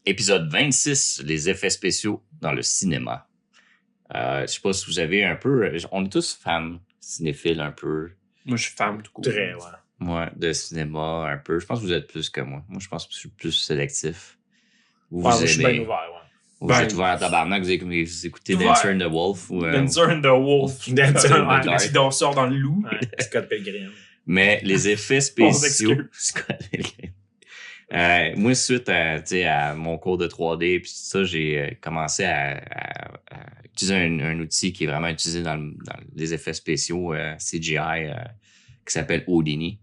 épisode 26, les effets spéciaux dans le cinéma. Je sais pas si vous avez un peu... On est tous fans cinéphiles un peu. Moi, je suis fan tout court. Très, ouais. Ouais, de cinéma un peu. Je pense que vous êtes plus que moi. Moi, je pense que je suis plus sélectif. Vous Ouais, vous moi, je suis aimez... bien ouvert, ouais. Vous êtes ouvert à tabarnak, vous écoutez Ouais. Dancer and the Wolf. Ou, Dancer and the Wolf. Dancer and the Dark. Si on sort dans le loup. Ouais, Scott Pilgrim. Mais les effets spéciaux... moi, suite à mon cours de 3D puis ça, j'ai commencé à utiliser un outil qui est vraiment utilisé dans les effets spéciaux CGI qui s'appelle Houdini.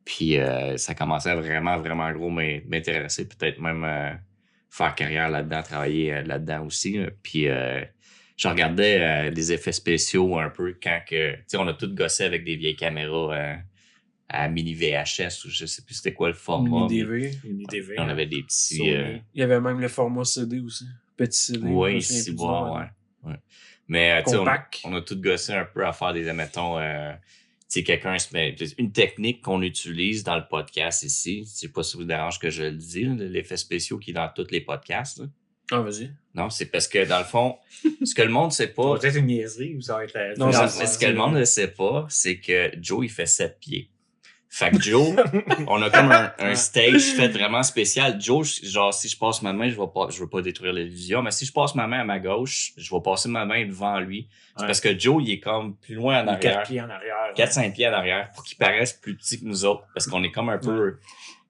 Puis ça commençait à vraiment, vraiment gros m'intéresser, peut-être même faire carrière là-dedans, travailler là-dedans aussi. Puis je regardais les effets spéciaux un peu quand on a tout gossé avec des vieilles caméras à mini VHS ou je sais plus c'était quoi le format. Mini DV. Mini TV. On avait des petits... Sony. Il y avait même le format CD aussi. Petit CD. oui, c'est bon, ouais. Mais tu sais, Compact. on a tout gossé un peu à faire des, admettons, tu sais, quelqu'un se met... Une technique qu'on utilise dans le podcast ici, je sais pas si vous dérange que je le dis, là, l'effet spéciaux qui est dans tous les podcasts. Là. Ah, vas-y. Non, c'est parce que dans le fond, ce que le monde sait Ça pas... va être une niaiserie ou ça va être la... Non, Non, ça- mais ce que le monde ne sait pas, c'est que Joe, il fait 7 pieds. Fait que Joe, on a comme un stage fait vraiment spécial. Joe, genre, si je passe ma main, je veux pas détruire l'illusion, mais si je passe ma main à ma gauche, je vais passer ma main devant lui. C'est Ouais. parce que Joe, il est comme plus loin en arrière. 4 pieds en arrière. 4-5 pieds en arrière pour qu'il paraisse plus petit que nous autres. Parce qu'on est comme un peu,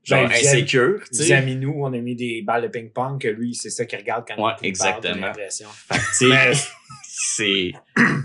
genre, Ben, insécure, tu sais. Nous, on a mis des balles de ping-pong que lui, c'est ça qu'il regarde quand Ouais, il parle, j'ai exactement. l'impression. Fait que, tu Mais sais,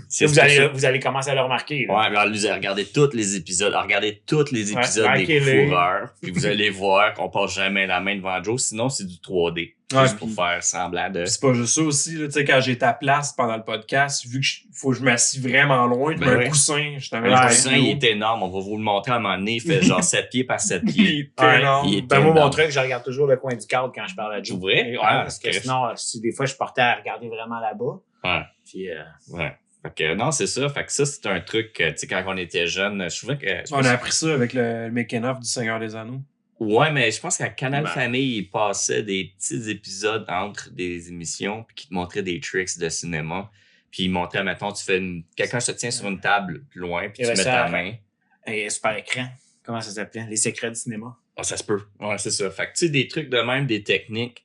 c'est vous pour ça. allez commencer à le remarquer. Là. Ouais, alors lui, regardez tous les épisodes, regardez tous les épisodes des marquez-les. coureurs, puis vous allez voir qu'on passe jamais la main devant Joe, sinon c'est du 3D. Ouais, Juste pour puis- faire semblant de... Puis c'est pas juste ça aussi, là, tu sais, quand j'ai ta place pendant le podcast, vu que faut que je m'assis vraiment loin, je Ben mets ouais. un coussin, je t'en Le coussin, il est énorme, on va vous le montrer à un moment donné, il fait genre 7 pieds par 7 pieds. énorme. Il est Ben, moi, mon énorme. truc, je regarde toujours le coin du cadre quand je parle à Joe. Tu vrai? Ouais, Ah, parce que Chris. sinon, si des fois, je portais à regarder vraiment là-bas. Ouais, Puis, ouais. Fait que non, c'est ça. Fait que ça, c'est un truc, tu sais, quand on était jeune, je trouvais que... On a appris ça avec le making-of du Seigneur des Anneaux. Ouais, mais je pense qu'à Canal Ben. Famille, il passait des petits épisodes entre des émissions puis qui te montraient des tricks de cinéma. Puis il montrait, mettons, quelqu'un se tient sur une table plus loin puis Il y tu avait mets ça. ta main. et super écran. Comment ça s'appelait? Les secrets du cinéma. Ah, ça se peut. Ouais, c'est ça. Fait que, tu sais, des trucs de même, des techniques.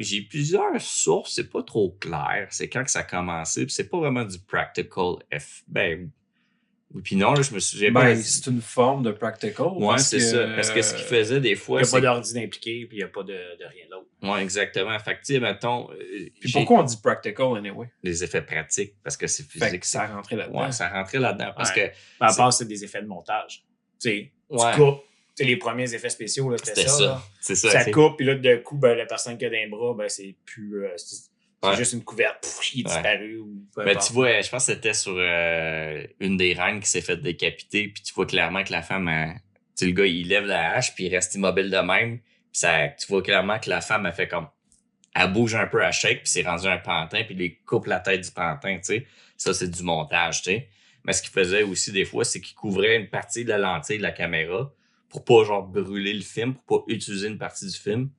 J'ai plusieurs sources, c'est pas trop clair. C'est quand que ça a commencé, puis c'est pas vraiment du practical Ben, oui, puis non, là, je me souviens pas. Ben, c'est une forme de practical. Ouais, parce c'est que, ça. Parce que ce qu'il faisait des Il fois, n'y a pas c'est... d'ordi impliqué, puis il n'y a pas de rien d'autre. Ouais, exactement. Fait que, tu sais, mettons... Puis j'ai pourquoi on dit practical, anyway? des effets pratiques, parce que c'est Fait physique. que ça rentrait là-dedans. Ouais, ça rentrait là-dedans, parce Ouais. que... À C'est- part, c'est des effets de montage. Tu sais, Ouais. tu coupes. Tu sais, les premiers effets spéciaux, là, c'était C'était ça. ça. là. C'est ça. Ça c'est- coupe, puis là, de coup, ben, la personne qui a d'un bras, ben, c'est plus... c'est Ouais. juste une couverte. Pouf, il est Ouais. disparu. Ou peu Ben, importe. tu vois, je pense que c'était sur une des reines qui s'est fait décapiter, puis tu vois clairement que la femme, tu sais, le gars, il lève la hache, puis il reste immobile de même, puis ça, tu vois clairement que la femme a fait comme, elle bouge un peu à shake, puis c'est rendu un pantin, puis il lui coupe la tête du pantin, tu sais. Ça, c'est du montage, tu sais. Mais ce qu'il faisait aussi des fois, c'est qu'il couvrait une partie de la lentille de la caméra pour pas, genre, brûler le film, pour pas utiliser une partie du film.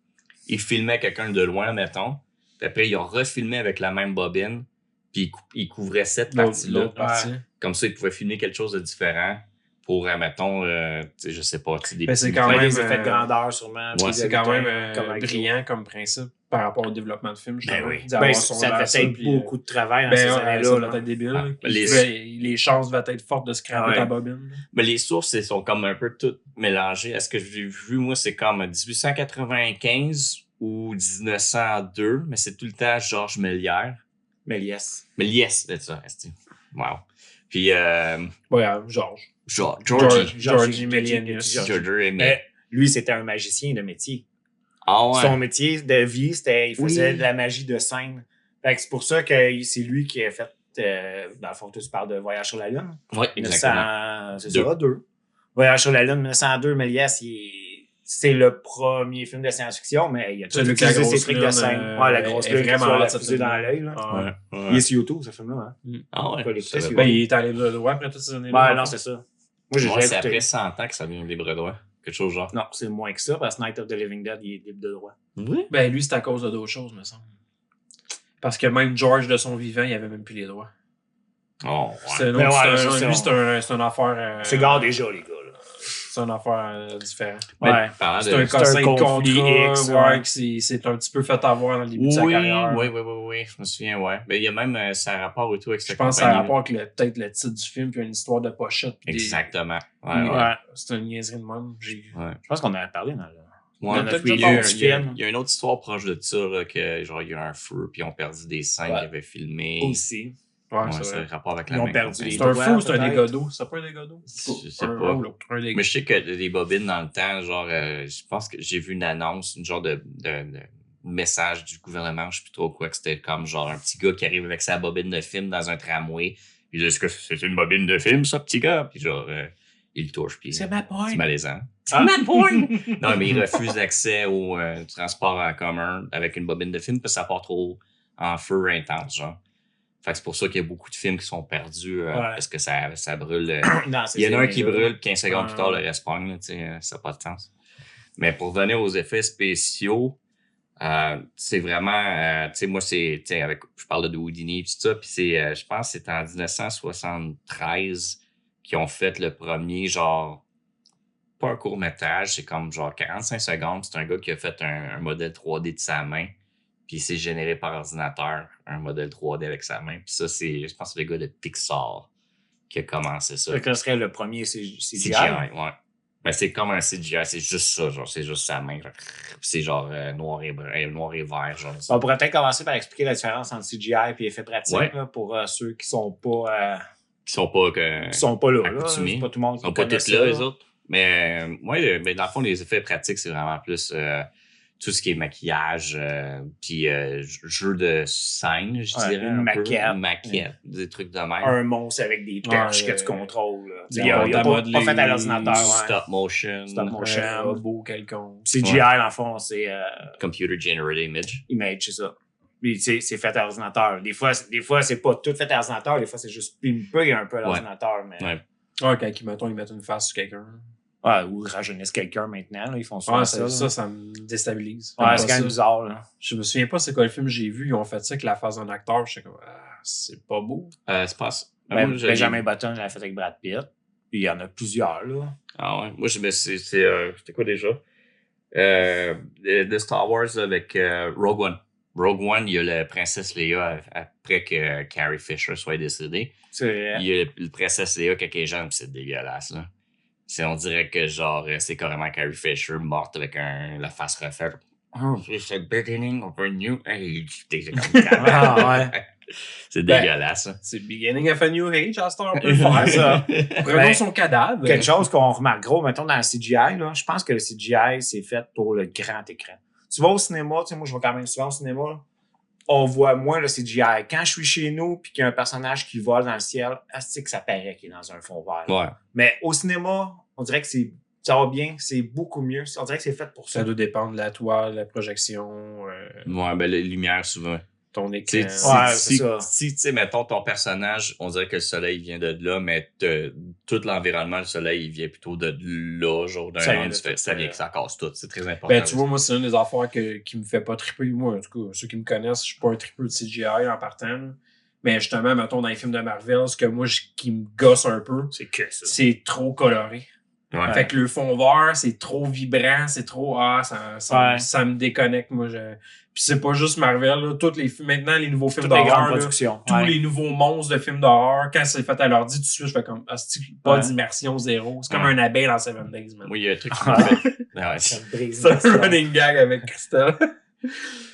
Il filmait quelqu'un de loin, mettons. Puis après, il a refilmé avec la même bobine, puis il couvrait cette partie-là. L'autre partie. Comme ça, il pouvait filmer quelque chose de différent pour, mettons, tu sais, je sais pas, tu sais, des Ben, petits c'est quand Ouais, même, des effets de grandeur, sûrement. ouais, puis C'est des quand même comme avec brillant comme principe par rapport au développement de film. Ben oui. Ben, ça devait être beaucoup de travail dans ces Ben, années-là. ça là. doit être débile. Ouais. Puis Les- les chances devaient être fortes de scraper Ouais. ta bobine. Mais les sources, elles sont comme un peu toutes mélangées. Est-ce que j'ai vu, moi, c'est comme 1895 ou 1902, mais c'est tout le temps Georges Méliès. Méliès. Méliès, c'est ça. esti. Wow. Puis, Ouais, Georges. Georgie Méliès. Georges Mais lui, c'était un magicien de métier. Ah ouais. Son métier de vie, c'était il faisait Oui. de la magie de scène. Fait que c'est pour ça que c'est lui qui a fait, dans le fond, tu parles de Voyage sur la Lune. Oui, exactement. 1900, c'est Deux. ça, 2. Voyage sur la Lune, 1902, Méliès, c'est le premier film de science-fiction, mais il a tout Celui avec la utilisé ses grosse trucs de lune, scène. Ouais, la grosse est lune qui vraiment soit la hot, cette fusée dans film-là. l'œil. Là. Ah ouais. Ouais. Il est sur YouTube, ce film-là. Hein? Ah ouais. Pas les je savais petits, pas. Ben, il est allé de droit après toutes ces années-là. Ouais, non, c'est ça. Moi, j'ai Ouais, jamais c'est écouté. après 100 ans que ça vient libre droit. quelque chose genre. Non, c'est moins que ça, parce que Night of the Living Dead, il est libre de droit. Oui? Ben, lui, c'est à cause de d'autres choses, me semble. Parce que même George, de son vivant, il avait même plus les droits. Oh, C'est ouais. un Mais autre- ouais, c'est un- c'est lui, ça. c'est une affaire. C'est gare déjà, les gars. Là. C'est une affaire différente. Mais Ouais. parlant C'est de... un conseil de conflit contrat, X, ouais, ouais. qui c'est un petit peu fait avoir dans le début de sa Oui, carrière. oui, je me souviens, ouais. Mais il y a même ça a rapport et tout avec Je cette pense que ça a compagnie. rapport avec peut-être le titre du film, puis une histoire de pochette. Puis Exactement. Des... Ouais, ouais. Ouais. C'est une niaiserie de même. Ouais. Je pense qu'on en a parlé dans le... Ouais, Dans notre peut-être il y a- report du il y a- film. il y a une autre histoire proche de ça, là, que genre, il y a eu un feu, puis ils ont perdu des scènes Ouais. qu'ils avaient filmées. Aussi. Ouais, Ouais, c'est ça a vrai. rapport avec Ils la ont même perdu compagnie. les C'est un droits, feu ou c'est un peut-être. dégât d'eau? C'est pas un dégât d'eau? Je sais Un pas. ou l'autre. Un dégât. Mais je sais que les bobines dans le temps, genre, je pense que j'ai vu une annonce, une genre de message du gouvernement, je sais plus trop quoi, que c'était comme genre un petit gars qui arrive avec sa bobine de film dans un tramway. Puis est-ce que c'est une bobine de film, ça, petit gars? Puis genre, il le touche, puis C'est ma pointe. c'est malaisant. Ah. Ma pointe! Non, mais il refuse l'accès au transport en commun avec une bobine de film parce que ça part trop en feu intense, genre. Fait que c'est pour ça qu'il y a beaucoup de films qui sont perdus parce que ça brûle. Non, Il y en a un qui brûle. brûle, puis 15 secondes plus tard, le reste pogne, là, tu sais, ça n'a pas de sens. Mais pour revenir aux effets spéciaux, c'est vraiment, tu sais, moi, c'est, tu sais, je parle de Houdini et tout ça, puis c'est, je pense que c'est en 1973 qu'ils ont fait le premier, genre, pas un court-métrage, c'est comme genre 45 secondes, c'est un gars qui a fait un modèle 3D de sa main, puis il s'est généré par ordinateur, un modèle 3D avec sa main, puis ça, c'est, je pense que c'est le gars de Pixar qui a commencé ça. Ce serait le premier CGI. CGI, ouais. Mais c'est comme un CGI, c'est juste ça, genre, c'est juste sa main. Genre, c'est genre noir et vert, genre. On pourrait peut-être commencer par expliquer la différence entre CGI et effet pratique Ouais. là, pour ceux qui sont pas Qui sont pas que. qui sont pas là. accoutumés. C'est pas tout le monde Ils qui sont pas connaît tous ça. là, les autres. Mais moi, ben, dans le fond, les effets pratiques, c'est vraiment plus tout ce qui est maquillage, puis jeu de scène, je Ouais, dirais. une un peu. maquette. Une maquette, des trucs de même. Un monstre avec des perches Ouais, que tu contrôles. Là. des Il y a robots pas modelés, fait à l'ordinateur. Ouais. Stop motion, Stop motion. Un robot quelconque. CGI, dans le fond, c'est computer generated image. image, c'est ça. Puis c'est fait à l'ordinateur. Des fois, c'est pas tout fait à l'ordinateur. Des fois, c'est juste pimpé un peu à l'ordinateur. Mais... Ouais. Ouais, quand ils mettent une face sur quelqu'un. Ouais, ou rajeunissent quelqu'un maintenant. Là, ils font ça. Ouais, ça, ça me déstabilise. Ouais, J'aime c'est pas quand même ça. bizarre. Là. Je me souviens pas c'est quoi le film que j'ai vu. Ils ont fait ça avec la face d'un acteur. Je sais comme, c'est pas beau. C'est pas. Moi, Benjamin Button l'a fait avec Brad Pitt. Puis il y en a plusieurs. Là. Ah ouais. Moi, c'était quoi déjà? De Star Wars avec Rogue One. Rogue One, il y a la princesse Leia après que Carrie Fisher soit décédée. C'est Il y a la princesse Leia quand elle est jeune, pis c'est dégueulasse, là. On dirait que, genre, c'est carrément Carrie Fisher morte avec la face refaite. Oh, it's the beginning of a new age. C'est comme Ah, ouais. C'est Ben, dégueulasse, ça. C'est Beginning of a New Age, à ce temps, on peut le faire, ça. Prenons Ben, son cadavre. Quelque chose qu'on remarque gros, mettons dans le CGI, là, je pense que le CGI, c'est fait pour le grand écran. Tu vas au cinéma, tu sais, moi je vais quand même souvent au cinéma, là, on voit moins le CGI. Quand je suis chez nous puis qu'il y a un personnage qui vole dans le ciel, c'est que ça paraît qu'il est dans un fond vert. Ouais. Mais au cinéma, on dirait que ça va bien, c'est beaucoup mieux. On dirait que c'est fait pour ça. Ça doit dépendre de la toile, la projection, Ouais, ben, les lumières, souvent. ton Tu sais, écran. Ouais, c'est ça. si, tu sais, mettons, ton personnage, on dirait que le soleil vient de là, mais tout l'environnement, le soleil, il vient plutôt de là, genre Ça d'un vient an, de ça tout, vient que ça casse tout. C'est très important. Ben, tu vois, moi, c'est une des affaires qui me fait pas triper. Moi, en tout cas, ceux qui me connaissent, je suis pas un tripeux de CGI en partant. Là. Mais justement, mettons, dans les films de Marvel, ce que moi, qui me gosse un peu, C'est que ça. c'est trop coloré. Ouais. Fait que le fond vert, c'est trop vibrant, c'est trop... ça me déconnecte, moi. Puis c'est pas juste Marvel, là. Tous les films, maintenant, les nouveaux films Toutes les grandes d'horreur, là, productions. tous Ouais. les nouveaux monstres de films d'horreur, quand c'est fait à l'ordi, tout de suite, je fais comme, pas Ouais. d'immersion zéro. C'est comme Ouais. un abeille dans Seven Days, man. Oui, il y a un truc qui m'a fait. Ah ouais. Ça me brise C'est un l'immersion. running gag avec Christelle.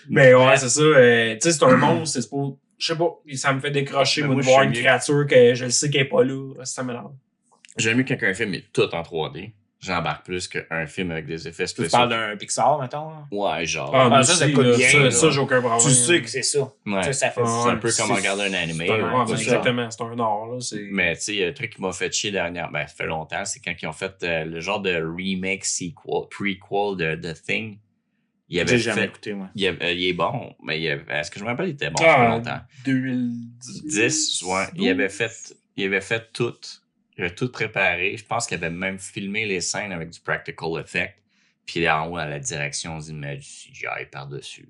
Mais ouais, c'est ça. Tu sais, c'est un monstre, c'est pas... Je sais pas, ça me fait décrocher, Mais moi, moi, de je voir suis une mieux. créature que je le sais qu'elle est pas là. Ça m'énerve. J'aime mieux quand un film est tout en 3D. J'embarque plus qu'un film avec des effets Tu spéciaux. parles d'un Pixar, mettons. Là. Ouais, genre. moi ça, ça aussi, coûte là, bien, ça, là. ça, j'ai aucun problème. Tu sais que c'est ça. Ouais. Tu sais, ça fait Ouais. C'est un peu c'est- comme regarder un anime. C'est un, là, ouais, tout ça. exactement, c'est un art, là. C'est... Mais tu sais, il y a un truc qui m'a fait chier dernière, ben, ça fait longtemps, c'est quand ils ont fait le genre de remake prequel de The Thing. Il avait J'ai jamais fait. écouté, moi. Il est bon, mais est-ce que je me rappelle, il était bon, ça fait longtemps. 2010. 10, ouais. Il avait fait tout il avait tout préparé. Je pense qu'il avait même filmé les scènes avec du practical effect. Puis là, en haut, à la direction, on dit, mais du CGI par-dessus.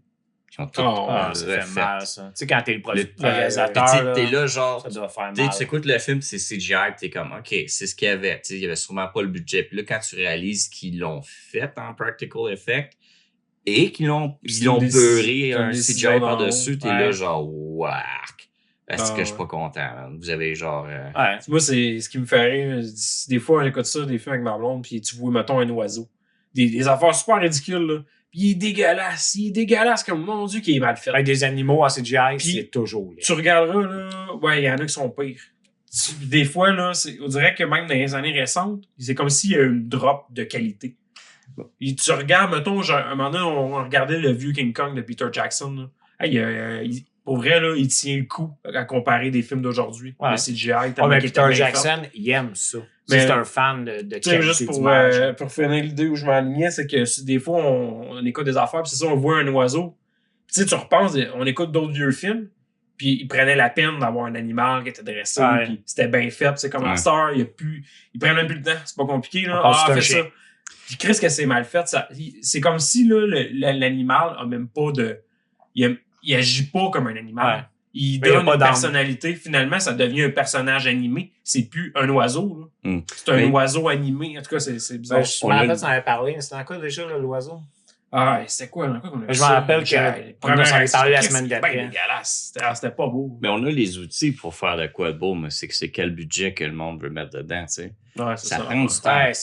Ils ont tout Ça fait mal, ça. Tu sais, quand t'es le réalisateur, puis là, t'es là, genre, ça doit faire tu mal. écoutes le film, c'est CGI, pis t'es comme, OK, c'est ce qu'il y avait. Il y avait sûrement pas le budget. Puis là, quand tu réalises qu'ils l'ont fait en practical effect et qu'ils l'ont beurré un CGI par-dessus, t'es là, genre, whack. Est-ce que je suis pas content, man? Vous avez genre... Moi, c'est ce qui me fait rire. Des fois, on écoute ça, des films avec ma blonde, puis tu vois, mettons, un oiseau. Des affaires super ridicules, là. Puis il est dégueulasse comme, mon Dieu, qu'il est mal fait. Avec des animaux en CGI, Puis, c'est toujours là. Tu regarderas, là, ouais, il y en a qui sont pires. Des fois, là, on dirait que même dans les années récentes, c'est comme s'il y a une drop de qualité. Et tu regardes, mettons, un moment donné, on regardait le vieux King Kong de Peter Jackson, là. Hey, pour vrai, là, il tient le coup à comparer des films d'aujourd'hui. Ouais. Le CGI, Mais Peter Jackson, il aime ça. Mais c'est un fan de qualité juste pour finir l'idée où je m'alignais, c'est que des fois, on écoute des affaires, puis c'est ça, on voit un oiseau. Tu sais, tu repenses, on écoute d'autres vieux films, puis ils prenaient la peine d'avoir un animal qui était dressé, puis c'était bien fait. C'est comme la star, ils prennent même plus le temps. C'est pas compliqué, là. Fais ça. Puis Chris, que c'est mal fait. C'est comme si là, l'animal a même pas de... Il agit pas comme un animal. Ouais. Il donne une personnalité. Finalement, ça devient un personnage animé. C'est plus un oiseau. Là. C'est un oiseau animé. En tout cas, c'est bizarre. Je me rappelle, tu en avais parlé. C'était en quoi déjà, l'oiseau? Ah, c'était quoi? Qu'on a je me rappelle qu'on s'en avait parlé la semaine d'après. d'après. Dégueulasse. C'était pas beau. Mais on a les outils pour faire de quoi de beau, mais c'est quel budget que le monde veut mettre dedans, tu sais. Ouais, ça prend du temps.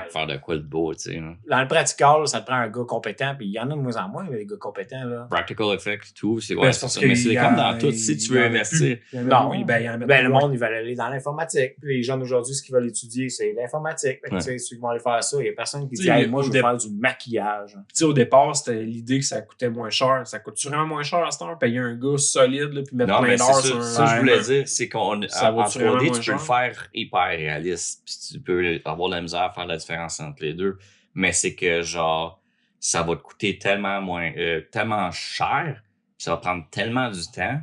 Faire de quoi de beau, tu sais. Dans le pratical, ça te prend un gars compétent, puis il y en a de moins en moins, les gars compétents, là. Practical effect, tout, c'est mais c'est comme dans tout, si tu veux investir. Non, le monde, ils veulent aller dans l'informatique. Puis les jeunes aujourd'hui, ce qu'ils veulent étudier, c'est l'informatique. Tu sais, ceux qui vont aller faire ça, il y a personne qui dit, moi, je veux faire du maquillage. Tu sais, au départ, c'était l'idée que ça coûtait moins cher. Ça coûte vraiment moins cher à cette heure, payer un gars solide, là, puis mettre plein d'heures sur un... Ça, je voulais dire, c'est qu'en 3D, tu peux le faire hyper réaliste, puis tu peux avoir de la misère à faire la différence entre les deux. Mais c'est que, genre, ça va te coûter tellement cher, ça va prendre tellement du temps,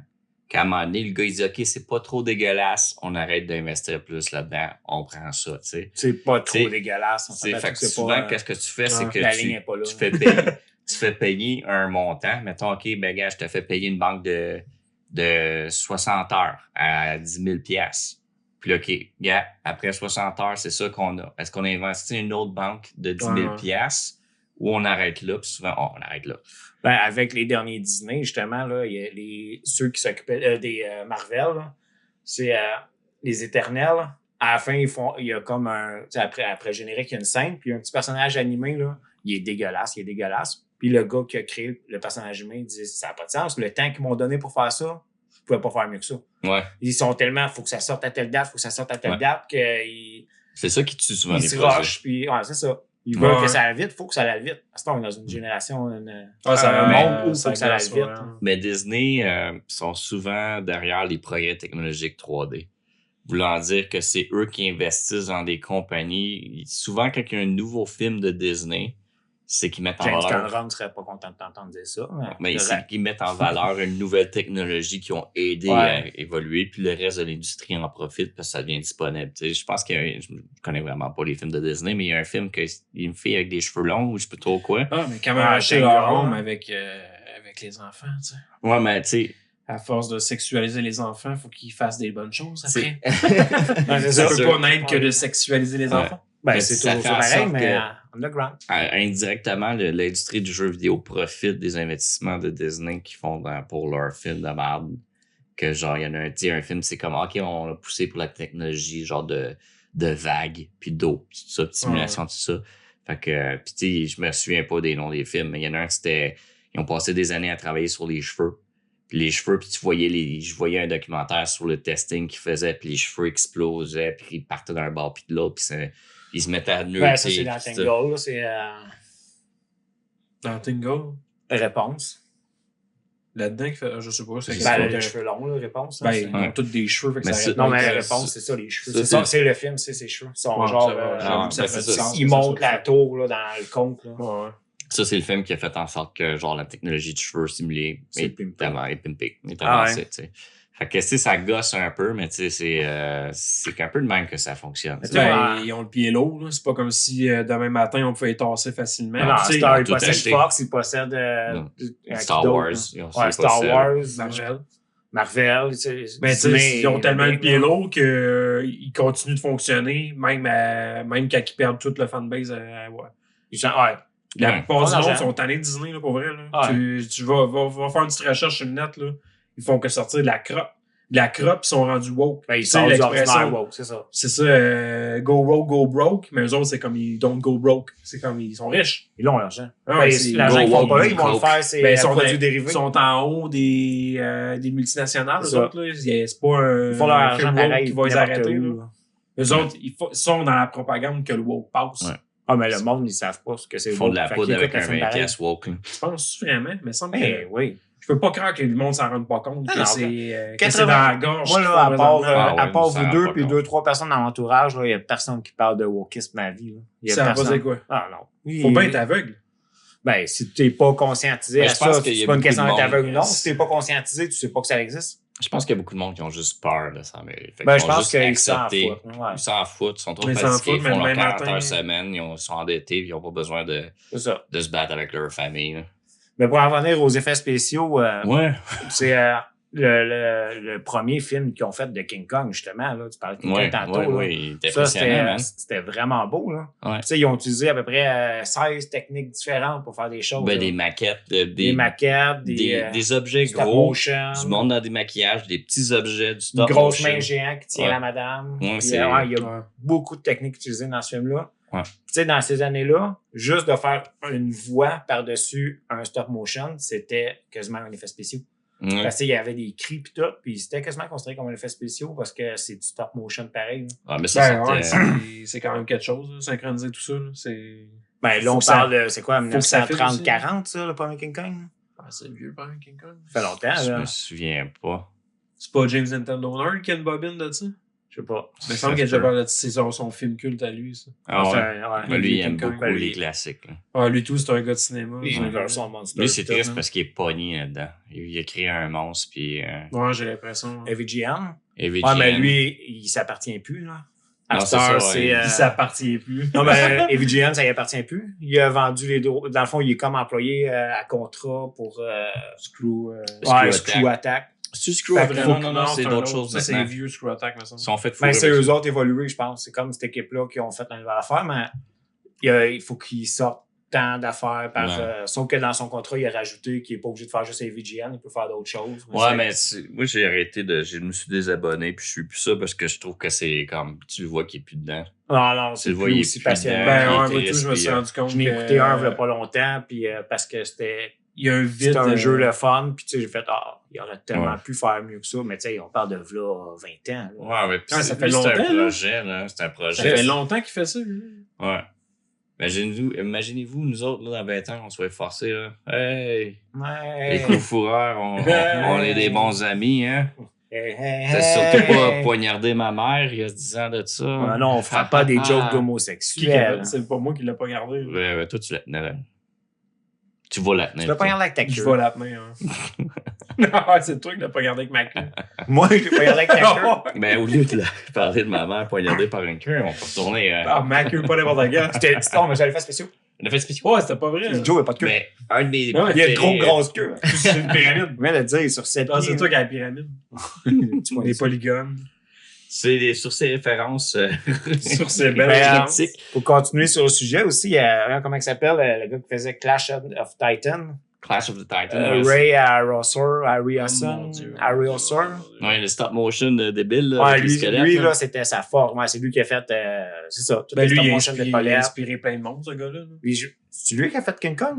qu'à un moment donné, le gars, il dit, OK, c'est pas trop dégueulasse, on arrête d'investir plus là-dedans, on prend ça, tu sais. C'est pas trop dégueulasse. Fait que souvent, qu'est-ce que tu fais, c'est que tu fais payer un montant. Mettons, OK, ben, gars, je te fais payer une banque de 60 heures à 10 000 $. Puis là, OK, gars, après 60 heures, c'est ça qu'on a. Est-ce qu'on a investi une autre banque de 10 000 $ ou on arrête là? Puis souvent, on arrête là. Ben, avec les derniers Disney, justement, là, il y a ceux qui s'occupaient des Marvel, là, c'est les Éternels. À la fin, il y a comme un... Après générique, il y a une scène, puis un petit personnage animé, là, il est dégueulasse. Puis le gars qui a créé le personnage animé dit « Ça n'a pas de sens. Le temps qu'ils m'ont donné pour faire ça, je pouvais pas faire mieux que ça. » Ouais. Ils sont tellement « Faut que ça sorte à telle date, que... » C'est ça qui tue souvent les projets. Puis, c'est ça. Ils veulent que ça aille vite, faut que ça aille vite. À ce temps, on est dans une génération, un monde où il faut que ça aille vite. Mais Disney sont souvent derrière les progrès technologiques 3D. Voulant dire que c'est eux qui investissent dans des compagnies. Souvent, quand il y a un nouveau film de Disney, c'est qu'ils mettent en valeur... James Cameron ne serait pas content de t'entendre dire ça. Mais c'est qu'ils mettent en valeur une nouvelle technologie qui ont aidé à évoluer, puis le reste de l'industrie en profite parce que ça devient disponible. Tu sais, je pense je connais vraiment pas les films de Disney, mais il y a un film que une fille avec des cheveux longs ou je sais pas trop quoi. Ah, mais quand même acheter leur home avec les enfants, tu sais. Ouais, mais tu sais... À force de sexualiser les enfants, il faut qu'ils fassent des bonnes choses après. Ça peut pas n'être que de sexualiser les enfants. Ben, c'est toujours pareil, mais underground. Indirectement, l'industrie du jeu vidéo profite des investissements de Disney qu'ils font pour leurs films de merde. Que genre, il y en a un film, c'est comme, OK, on a poussé pour la technologie, genre de vagues, puis d'eau, tout ça, de simulation, tout ça. Fait que, puis tu sais, je me souviens pas des noms des films, mais il y en a un, ils ont passé des années à travailler sur les cheveux. Puis les cheveux, puis je voyais un documentaire sur le testing qu'ils faisaient, puis les cheveux explosaient, puis ils partaient d'un bord puis de l'autre, puis ils se mettaient à nœuds. Ouais, ça, c'est dans Tingle, là, c'est... Dans Tingle? Réponse. Là-dedans, je sais pas. C'est les cheveux longs, la réponse. Ben, ils ont tous des cheveux, fait que ça non, mais la réponse, c'est ça, les cheveux. C'est le film, c'est ses cheveux. Ils sont genre... ça fait du sens. Ils montent la tour, là, dans le conte, là. Ouais. Ça, c'est le film qui a fait en sorte que, genre, la technologie de cheveux simulée C'est est pimpé. pimpée, est Ah avancée, tu sais. Fait que, tu sais, ça gosse un peu, mais tu sais, c'est qu'un peu de même que ça fonctionne. Mais tu sais. Ben, ils ont le pied lourd, là. C'est pas comme si demain matin on pouvait les tasser facilement. Non, Tu sais, Star, ils ont il tout possède acheté. Fox, il possède Star qui d'autre, Wars, là? ils ont aussi Ouais, Star possèdent. Wars, Marvel. Marvel, tu sais, Ben, tu sais, Disney, ils ont tellement le Big, pied là. lourd qu'ils continuent de fonctionner, même quand ils perdent toute le fanbase. Ouais. Ouais. La Ouais. plupart du Bon monde argent. sont tannés de Disney, là, pour vrai. Là. Ouais. Tu vas faire une petite recherche sur le net. Là. Ils font que sortir de la crotte. De la crotte, ils sont rendus woke. Ben, ils Tu sais, sortent du l'expression, ordinaire, wow, c'est ça. c'est ça, go rogue, go broke. Mais eux autres, c'est comme ils don't go broke. C'est comme ils sont riches. Ils ont l'argent. Ah ouais, Ben, c'est- l'argent go qu'ils font woke, pas là, do ils vont le coke. faire, c'est Ben, ils sont, produits dérivés. ils sont en haut des multinationales, C'est eux ça. autres. Là. C'est pas un Ils font leur argent film woke pareil, qui va les n'importe arrêter. où, Là. là. Eux autres, ils sont dans la propagande que le woke passe. Ouais. Ah, mais le monde, ils savent pas ce que c'est. Ils font de la Fait poudre qu'ils avec écoutent un film pareil. VHS woke, là. Tu penses vraiment? Mais semble que... Ben oui. Je peux pas croire que le monde s'en rende pas compte que non, que c'est dans la gorge. Moi, qu'ils là, font à part, présentement. Ah ouais, à part ça vous rend deux pas puis compte. 2-3 personnes dans l'entourage, il y a personne qui parle de wokisme ma vie. Là. Il y a Ça va personne. dire quoi? Ah non. Faut bien être aveugle. Ben, si t'es pas conscientisé Ben, à je pense ça, qu'il y a c'est pas une beaucoup question de d'être monde. aveugle ou non. Si t'es pas conscientisé, tu sais pas que ça existe. Je pense qu'il y a beaucoup de monde qui ont juste peur de s'en mêler. Fait Ben, qu'ils je vont pense juste qu'ils s'en accepter. foutent. Ouais. Ils s'en foutent, ils sont trop Ils s'en fatigués, ils foutent, font mais leurs le 40 matin- heures semaine, ils sont endettés, puis ils n'ont pas besoin C'est ça. de se battre avec leur famille. Là. Mais pour en revenir aux effets spéciaux, Ouais. c'est le premier film qu'ils ont fait de King Kong, justement. Là. Tu parlais de King Kong Ouais, tantôt. ouais, là. ouais, il était Ça, impressionnant, man. c'était vraiment beau. Là. Ouais. Tu sais, ils ont utilisé à peu près 16 techniques différentes pour faire des choses. Ben, là. des maquettes, Des maquettes, des objets stop gros, motion, du monde dans des maquillages, des petits objets, du une stop grosse motion. main géante qui tient Ouais. la madame. Ouais, Puis, c'est- ouais, il y a Ouais. beaucoup de techniques utilisées dans ce film-là. Ouais. Tu sais, dans ces années-là, juste de faire une voix par-dessus un stop motion, c'était quasiment un effet spécial. Ouais. Parce qu'il y avait des cris pis tout, puis c'était quasiment considéré comme un effet spécial parce que c'est du stop motion pareil. Là. Ah, mais ça, Ben, ouais, c'était... c'est quand même quelque chose, là, synchroniser tout ça. Là. C'est Ben là, Faut on que ça- parle de, c'est quoi, faut que ça fitte 1930-40, ça, le premier King Kong? ah, c'est vieux, pas un King Kong. Ça fait longtemps, Je là. me souviens pas. C'est pas James Nintendo Nerd qui a une bobine de ça? Je sais pas. Il me semble qu'il a déjà parlé de c'est son film culte à lui, ça. Ah ouais. ouais. Mais lui, il King aime Kong, beaucoup ben, les lui. classiques. Là. Ah, lui tout, c'est un gars de cinéma. Lui, Ouais. il veut son monster. Lui, c'est tout, triste hein. parce qu'il est pogné là-dedans. Il a créé un monstre, puis... Ouais, j'ai l'impression. AVGN. AVGN. Ouais, mais lui, il s'appartient plus, là. À Non, cette c'est ça, heure, ouais. c'est. Il s'appartient plus. Non, mais AVGN, ça y appartient plus. Il a vendu les droits. Dans le fond, il est comme employé à contrat pour. Screw. Ouais, Screw Screw Attack. C'est Screw Fait Attack? que Non, c'est un d'autres autre. choses Ça, c'est maintenant. vieux Screw Attack, me semble. Ils sont fait Ben, fourrer c'est avec eux ça. autres évolués, je pense. C'est comme cette équipe-là qui ont fait un nouvelle affaire, mais il faut qu'ils sortent tant d'affaires par. Ouais. Sauf que dans son contrat, il a rajouté qu'il n'est pas obligé de faire juste AVGN, il peut faire d'autres choses. Ouais, mais moi, j'ai arrêté de... Je me suis désabonné, puis je suis plus ça parce que je trouve que c'est comme... Tu le vois qu'il est plus dedans. Non, Tu c'est le vois, plus il est aussi plus passionnant. dedans. Ben, il ouais, était moi, tout, je me suis respirant. rendu compte. Je n'ai que, écouté un il y a pas longtemps, puis parce que c'était. Il y a un vide. C'était un jeu le fun, puis tu sais, j'ai fait, il aurait tellement Ouais. pu faire mieux que ça, mais tu sais, on parle de là 20 ans. Là. Ouais, mais puis Ah, ça lui, fait c'est un longtemps, là. projet, là. C'est un Ça projet. fait longtemps qu'il fait ça, lui. Ouais. Imaginez-vous, nous autres, là, dans 20 ans, on soit forcés, là. Hey! Les Ouais. coups fourreurs, on est des bons amis, hein? Hey, T'as surtout pas poignardé ma mère il y a 10 ans de ça. Ah non, on fera pas des jokes Qui qui a d'homosexuels. fait? C'est pas moi qui l'ai pas gardé. là. Ouais, toi, tu la tenais là. Tu vas la tenir. Tu vas pas toi. regarder avec ta Je queue. vais la tenir. Hein. Non, c'est toi qui l'as pas gardé avec ma queue. Moi, je vais pas regarder avec ta queue. Ben, au lieu de parler de ma mère poignardée par une queue, on peut retourner. Ah, ma queue, pas n'importe quel. C'était on mais j'allais faire spéciaux. On a fait spécial. Ouais, c'était pas vrai. là. Joe, il a pas de queue. Mais un de mes. Ouais, Il a trop préférés, grosse queue. C'est une pyramide. Je viens de le dire, sur 7 Ah, c'est toi qui as la pyramide. Des polygones. sur ces références. Sur ces belles Ben, gens. critiques. Pour continuer sur le sujet aussi, il y a, comment il s'appelle, le gars qui faisait Clash of Titan. Clash of the Titans. Ray Harryhausen. Oh, mon Dieu. Harryhausen. Ouais, le stop motion débile. Là, Ouais, avec les lui, squelettes, lui là. là, c'était sa force. Ouais, c'est lui qui a fait, c'est ça, tout Ben, le lui, stop il a motion de inspiré, il a Paulette. inspiré plein de monde, ce gars-là. là. C'est lui qui a fait King Kong?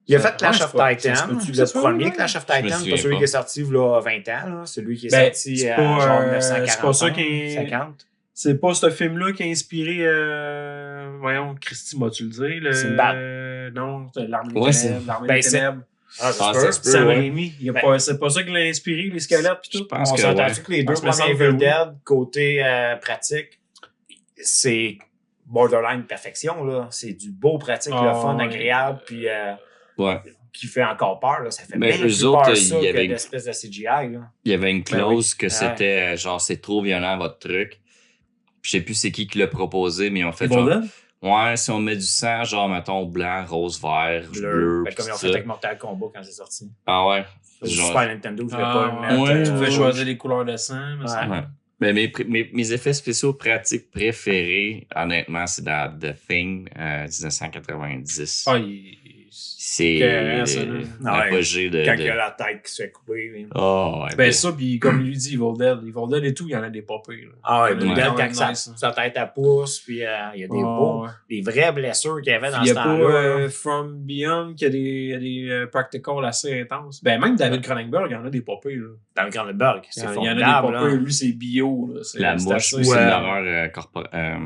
Il a fait Clash Ouais, of c'est pas- Titan. ça se peut-tu que Le ça soit premier lui, Clash of Je me Titan, souviens pas celui pas. qui est sorti il y a 20 ans. Là. Celui qui est Ben, sorti c'est genre pas, 1945, c'est pas ça qui est- 50. C'est pas ce film-là qui a inspiré, voyons, Christy, m'as-tu le dire? Sinbad. Non, c'est L'Armée des Ouais, Ténèbres. L'Armée Ben, des c'est- Ténèbres. Ah, Ah, ça ça se se peut. peut, Sam ouais. Raimi. Ben, C'est pas ça qui l'a inspiré, les squelettes pis Je tout? pense On que. s'entend Ouais. que les deux Parce que me premiers semble que Evil oui. Dead, côté pratique, c'est borderline perfection, là. C'est du beau, pratique, le fun, agréable, puis Ouais. qui fait encore peur, là. Ça fait Mais bien eux plus autres, peur il ça y que avait une- l'espèce de CGI, là. Il y avait une clause que Ouais. c'était genre c'est trop violent votre truc. Puis je sais plus c'est qui l'a proposé, mais ils ont fait Evil genre. Dead? Ouais, si on met du sang, genre mettons blanc, rose, vert, bleu. Ben, comme ils ont pis fait ça. avec Mortal Kombat quand c'est sorti. Ah ouais. Sur Genre- Super Nintendo, je voulais pas le Ah, mettre. ouais, tu pouvais ouais. choisir les couleurs de sang. Mais ça- Ouais. Mais mes effets spéciaux pratiques préférés, honnêtement, c'est dans The Thing 1990. Ah, C'est que, ça, là. l'apogée de. Quand il y a la tête qui se fait couper. oui. Oh, ouais. Ben ça, puis comme lui dit, Evil Dead et tout, il y en a des pas pires, là. Ah ouais, Ouais. Evil Dead, quand Ouais. sa tête à pouce, puis il y a des beaux, ouais. des vraies blessures qu'il y avait dans Il y ce a pas temps-là. From Beyond qui a des practicals assez intenses. Ben même David Cronenberg, il y en a des pas pires, là. Dans le Cronenberg, Il c'est y en a des formidable. pas là. pires. Lui, c'est bio, là. La c'est mouche, assez- c'est Ouais. une horreur corporelle.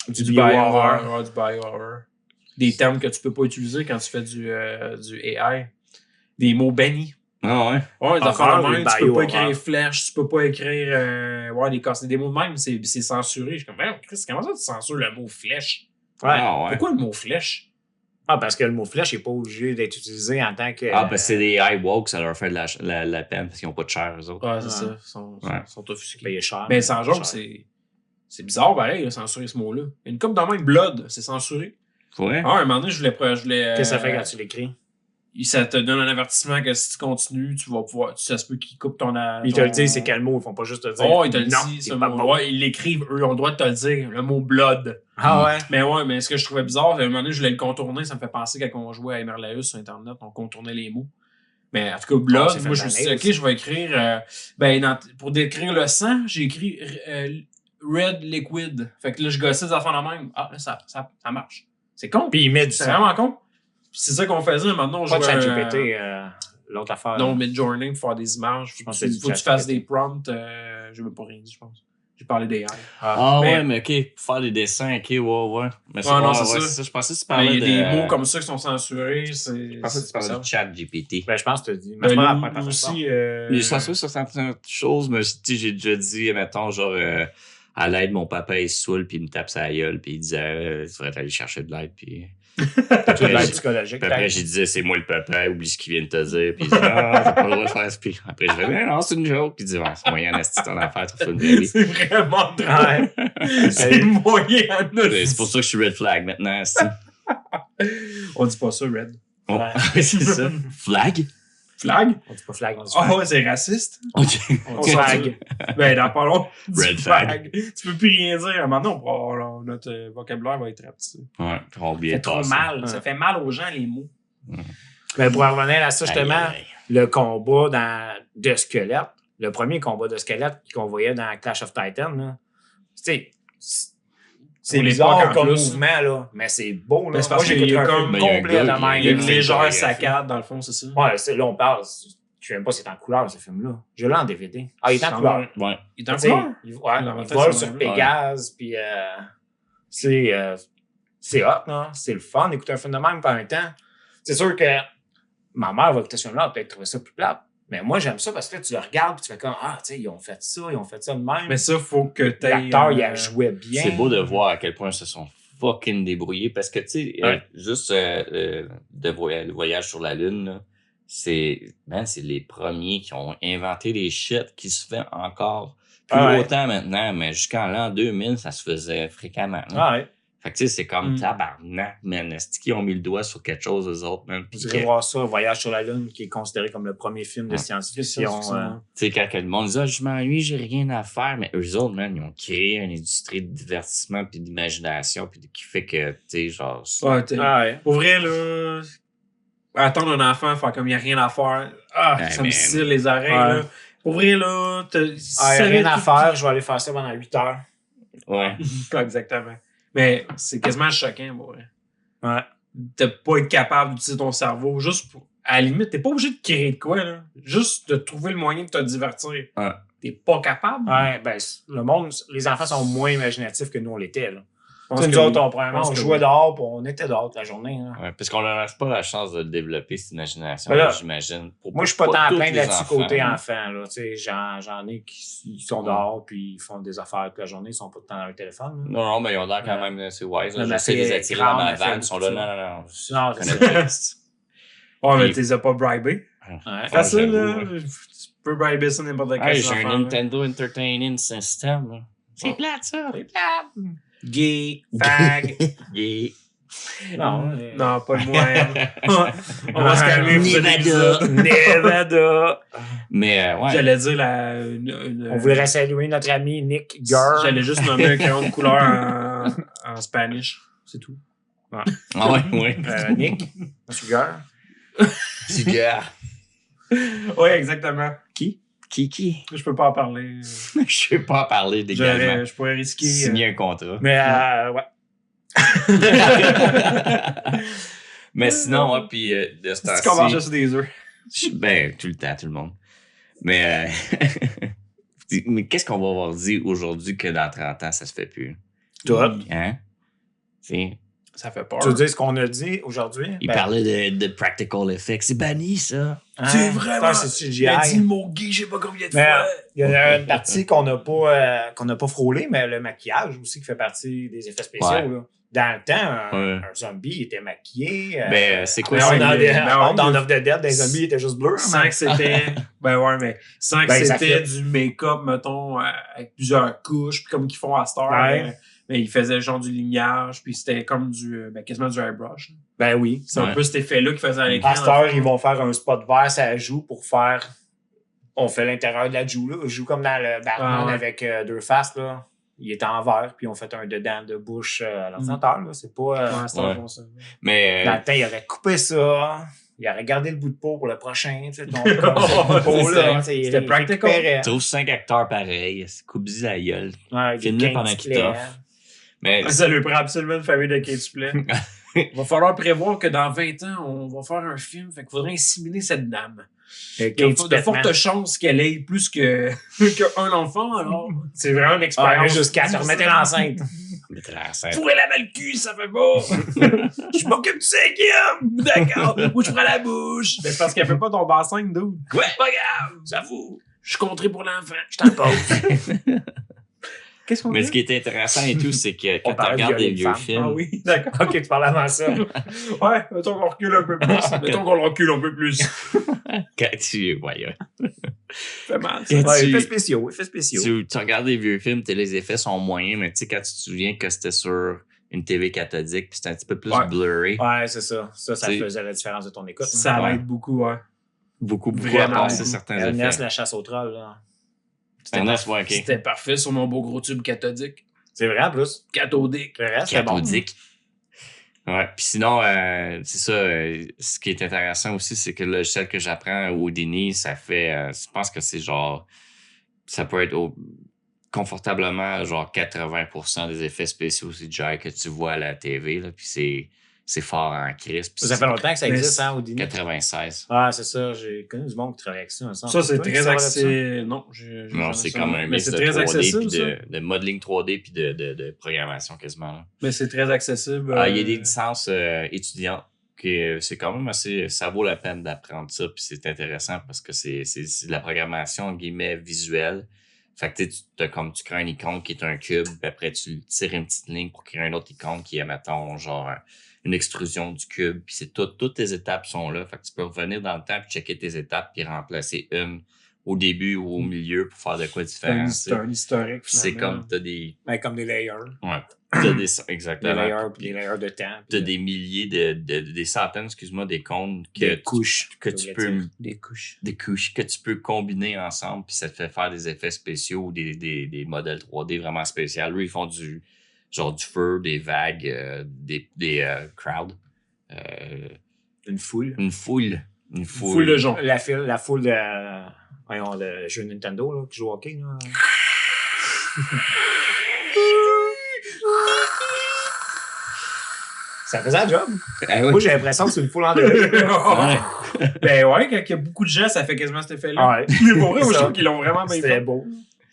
Du Du bio-horror. bio-horror. Du bio-horror. Des termes que tu peux pas utiliser quand tu fais du AI. Des mots bannis. Ah ouais. Ouais, des Horreur affaires de ou même, tu peux pas bio-horror? écrire flèche, tu peux pas écrire ouais, des mots de même, c'est censuré. Je suis comme, ben, Chris, comment ça tu censures le mot flèche? Ouais. Ah ouais. Pourquoi le mot flèche? Ah, parce que le mot flèche n'est pas obligé d'être utilisé en tant que. Ah, ben c'est des high woke, ça leur fait de la peine parce qu'ils ont pas de chair, eux autres. Ouais, c'est Ouais. ça. Ouais. Sont offusqués. payé cher. Mais sans joke, cher. c'est bizarre, pareil, là, censurer ce mot-là. Une coupe dans même, Blood, c'est censuré. Ouais. Ah, un moment donné, je voulais. Qu'est-ce que ça fait quand tu l'écris? Ça te donne un avertissement que si tu continues, tu vas pouvoir. Ça se peut qu'ils coupent ton. Ils te le disent, c'est quel mot, ils font pas juste te dire. Oh, ils te le non, disent, c'est ce pas mot. bon. Ouais, ils l'écrivent, eux, ont le droit de te le dire, le mot Blood. Ah ouais? Mais ouais, mais ce que je trouvais bizarre, à un moment donné, je voulais le contourner, ça me fait penser quand on jouait à Emerlaeus sur Internet, on contournait les mots. Mais en tout cas, Blood, c'est fait moi je me suis dit, banner ok, aussi. je vais écrire. Pour décrire le sang, j'ai écrit Red Liquid. Fait que là, je gossais des affaires de même. Ah, là, ça marche. C'est con. Puis il met du C'est sang. vraiment con. Puis c'est ça qu'on faisait. Maintenant, on Pas de jouait. ChatGPT, l'autre affaire. Non, Midjourney pour faire des images. Je pense Faut que que c'est tu du fasses ChatGPT. des prompts. J'ai même pas rien dit, je pense. J'ai parlé d'AI. Ah mais- ouais, mais ok, pour faire des dessins, ok, ouais. Mais Ouais, non, c'est ça. Je pensais que tu Mais parlais il y a de... des mots comme ça qui sont censurés. Je pensais que tu parlais ça. de chat GPT. Ben, je pense que tu as dit. Mais c'est Ben, pas nous, grave, pas nous grave. aussi. J'ai censuré sur certaines choses, mais j'ai déjà dit, mettons, genre, à l'aide, mon papa est saoul, puis il me tape sa gueule, puis il disait, tu devrais aller chercher de l'aide, puis... T'as-tu de l'aide Puis psychologique? après, j'ai dit, c'est moi le papa, oublie ce qu'il vient de te dire. Puis il dit, t'as pas le droit de faire ça. Puis après, je vais, non, c'est une joke. Puis il dit, ouais, c'est moyen, Asti, ton affaire, tu fais une vraie vie. C'est vraiment drôle. Ouais. C'est moyen à C'est pour ça que je suis red flag maintenant, Asti. On dit pas ça, Red. Oh, Ouais. c'est ça. Flag? Flag? On dit pas flag, on dit Ah flag. ouais, c'est raciste. Ok. On On dit s'en flag. Ben, dans pas long. Red flag. Tu peux plus rien dire. Maintenant, notre vocabulaire va être rapetissé. Ouais, on oublie Ça fait de trop passer. mal. Ça fait mal aux gens, les mots. Mais pour en revenir à ça, justement, Aïe, aïe. le combat de squelette, le premier combat de squelette qu'on voyait dans Clash of Titans, là, tu sais, c'est Pour bizarre l'époque, en comme plus. mouvement, là, mais c'est beau. Là. Mais c'est parce Moi, qu'il y j'ai a écouté un comme- film Mais il y a un complet gars, de il même. y a Il y a une une légère photographie. saccade, dans le fond, c'est ça? Ouais, là, on parle. Je sais même pas si c'est en couleur, ce film-là. Je l'ai en DVD. Ah, il est en couleur. Ouais. Il est en Tu sais, couleur? il Il vole fait sur ça, Pégase, puis c'est hot, là. C'est le fun d'écouter un film de même pendant un temps. C'est sûr que ma mère va écouter ce film-là, elle va peut-être trouver ça plus plate. Mais moi, j'aime ça parce que là, tu le regardes et tu fais comme, ah, tu sais, ils ont fait ça de même. Mais ça, faut que tu L'acteur, il a joué bien. C'est beau de voir à quel point ils se sont fucking débrouillés parce que, tu sais, Ouais. juste le voyage sur la Lune, là, c'est les premiers qui ont inventé des shit qui se fait encore plus Ouais. autant maintenant, mais jusqu'en l'an 2000, ça se faisait fréquemment. là. Ah ouais. Fait que, tu sais, c'est comme Mm. tabarnak, man. Est-ce qu'ils ont mis le doigt sur quelque chose, eux autres, man? Puis Vous que- irez voir ça, Voyage sur la Lune, qui est considéré comme le premier film de Ouais. science-fiction. Tu sais, quand que le monde dit, ah, je m'ennuie, j'ai rien à faire, mais eux autres, man, ils ont créé une industrie de divertissement puis d'imagination puis qui fait que, tu sais, genre, Ouais, Ah ouais. pour vrai, là, attendre un enfant, faire comme il n'y a rien à faire, Ouais, ça me mais- scille les oreilles. Ouais. Là. Pour vrai, là, Ah, y a rien à faire, je vais aller faire ça pendant 8 heures. ouais. Exactement. Mais c'est quasiment choquant, pour vrai. Ouais. De pas être capable d'utiliser ton cerveau, juste pour. À la limite, t'es pas obligé de créer de quoi, là. Juste de trouver le moyen de te divertir. Ouais. T'es pas capable. Ouais, ben, le monde, les enfants sont moins imaginatifs que nous, on l'était, là. pense Nous que autres, oui. premièrement, Je on pense que jouait oui. dehors, puis on était dehors toute la journée. Là. Ouais, parce qu'on n'a pas la chance de le développer, cette imagination, Ben là, j'imagine. Moi, je suis pas tant tous plein les là-dessus enfants, côté hein. enfant. Là. Tu sais, j'en ai qui sont dehors, puis ils font des affaires toute la journée, ils sont pas tout le temps dans leur téléphone. Là. Non, mais ils ont l'air quand même assez wise. Mais ma J'essaie de les fille est attirer dans grande, ma elle fait vanne. Ils sont là, beaucoup non, ça. non, non. Non, Je c'est connais ça. pas. Ouais, mais Puis- tu les as pas bribés. Ouais. Facile, j'avoue, là. Tu peux briber ça n'importe quel Hey, j'ai un enfant, là. Nintendo Entertaining System. Là. C'est plate, ça. C'est plate. Gay, fag. Yeah. Non, Non, pas le moyen. On va se calmer pour cet Nevada. épisode. Nevada. Mais ouais. J'allais dire On voudrait saluer notre ami Nick Gurr. J'allais juste nommer un crayon de couleur en Spanish. C'est tout. Ah ouais, ouais. Nick, Monsieur Gurr. Petit gars. Oui, exactement. Kiki. Je peux pas en parler. Je sais pas parler légalement. Je pourrais risquer. Signer un contrat. Mais ouais. Mais sinon, ouais, puis de ce C'est qu'on marche temps-ci, sur des œufs. ben, tout le temps, tout le monde. Mais, mais qu'est-ce qu'on va avoir dit aujourd'hui que dans 30 ans, ça se fait plus? Tout. Hein? T'sais, Ça fait peur. Tu veux dire ce qu'on a dit aujourd'hui? il parlait de practical effects. C'est banni, ça. C'est vraiment. C'est Il a dit CGI. le mot gay, je sais pas combien de Mais fois. il y a une partie qu'on n'a pas frôlé, mais le maquillage aussi qui fait partie des effets spéciaux. Ouais. Là. Dans le temps, Ouais. un zombie était maquillé. Ben, c'est quoi Mais ça? on dans ouais, dans Of the Dead, des zombies étaient juste bleus. Sans que c'était. Ben ouais, mais sans que Ben, ça c'était fait- du make-up, mettons, avec plusieurs couches, puis comme qu'ils font à Star. Ouais. Mais ils faisaient genre du lignage, puis c'était comme quasiment du airbrush. Là. Ben oui. C'est un Ouais. peu cet effet-là qu'ils faisaient à l'écran. À cette heure, ils vont faire un spot vert, ça joue pour faire. On fait l'intérieur de la joue, là. On joue comme dans le Batman Ah ouais. avec deux faces, là. Il est en vert, puis on fait un dedans de bouche à l'ordinateur, là. C'est pas. Ouais, c'était Ouais. bon ça. Mais, Dans le temps, il aurait coupé ça. Il aurait gardé le bout de peau pour le prochain, tu sais. ton- C'est là, ça. tu sais, C'était il practical. récupérait. trouve 5 acteurs pareils. Coupe-y la gueule. Ouais, Filme-le des pendant quintes qu'il clés, t'offre. hein. Mais, Ça lui prend absolument une famille de quintuplets. Il va falloir prévoir que dans 20 ans, on va faire un film. Fait qu'il faudrait inséminer cette dame. Il y a de Quintuplement. fortes chances qu'elle ait plus qu'un enfant. Alors, c'est vraiment une Ah, mais expérience. jusqu'à te remettre l'enceinte. mettez la scène. Fourrer la mal cul, ça fait beau. Je m'occupe du cinquième. D'accord. Ou je prends la bouche. Mais c'est parce qu'elle peut pas tomber enceinte, dude. Ouais. Pas grave. J'avoue. Je suis contré pour l'enfant. Je t'en pose. Qu'est-ce qu'on Mais dit? ce qui est intéressant et tout, c'est que quand tu parlait de regardes des violer une vieux femme. films, Ah oui, d'accord. Ok, tu parles avant ça. Ouais, mettons qu'on recule un peu plus. Mettons qu'on le recule un peu plus. quand tu, ouais, Ça fait mal, ça. Quand Ouais, tu- effets spéciaux, effets spéciaux. tu regardes des vieux films, les effets sont moyens, mais tu sais, quand tu te souviens que c'était sur une TV cathodique, puis c'était un petit peu plus Ouais. blurry, Ouais, c'est ça. Ça T'sais, faisait la différence de ton écoute. Ça Ouais. l'aide beaucoup, ouais. beaucoup à Vraiment passer beaucoup. certains Ernest, effets. la chasse au troll, là. Ernest, ouais, ok. C'était parfait sur mon beau gros tube cathodique. C'est vrai, en plus. Cathodique. Le reste, c'est bon. Cathodique. Ouais, puis sinon, c'est ça, ce qui est intéressant aussi, c'est que le logiciel que j'apprends au Houdini, ça fait, je pense que c'est genre, ça peut être confortablement genre 80% des effets spéciaux CGI que tu vois à la TV, là, puis c'est fort en crise. Puis Ça fait longtemps que ça Mais existe, hein, Houdini. 96. Ah, c'est ça. J'ai connu du monde qui travaille avec ça. Un Ça, c'est très accessible. Non, Non, c'est comme un Mais mix c'est de très 3D, accessible, puis ça. de modeling 3D, puis de programmation quasiment. Là. Mais c'est très accessible. Ah, il y a des licences étudiantes que c'est quand même assez... Ça vaut la peine d'apprendre ça, puis c'est intéressant parce que c'est de la programmation, en guillemets, visuelle. Fait que tu crées une icône qui est un cube, puis après tu tires une petite ligne pour créer une autre icône qui est, mettons, genre une extrusion du cube, puis c'est toutes tes étapes sont là. Fait que tu peux revenir dans le temps puis checker tes étapes puis remplacer une au début ou au milieu pour faire de quoi différent. C'est un historique. C'est finalement. comme t'as des... Ben, comme des layers. Ouais. T'as des... Des Exactement. layers, puis des layers de temps. T'as des milliers des centaines, excuse-moi, des comptes des couches. que tu peux Des couches. des couches que tu peux combiner ensemble puis ça te fait faire des effets spéciaux ou des modèles 3D vraiment spéciaux. Lui, ils font du feu, des vagues, des crowds. Une foule. Une foule. Une Foule de gens. La foule de. Voyons, le jeu Nintendo, là, qui joue au hockey, là. Ça faisait un job. Ah oui. Moi, j'ai l'impression que c'est une foule en deux. Ben ouais, quand il y a beaucoup de gens, ça fait quasiment cet effet-là. Ouais. Mais pour vrai, moi, je Ça. trouve qu'ils l'ont vraiment bien C'était fait. beau.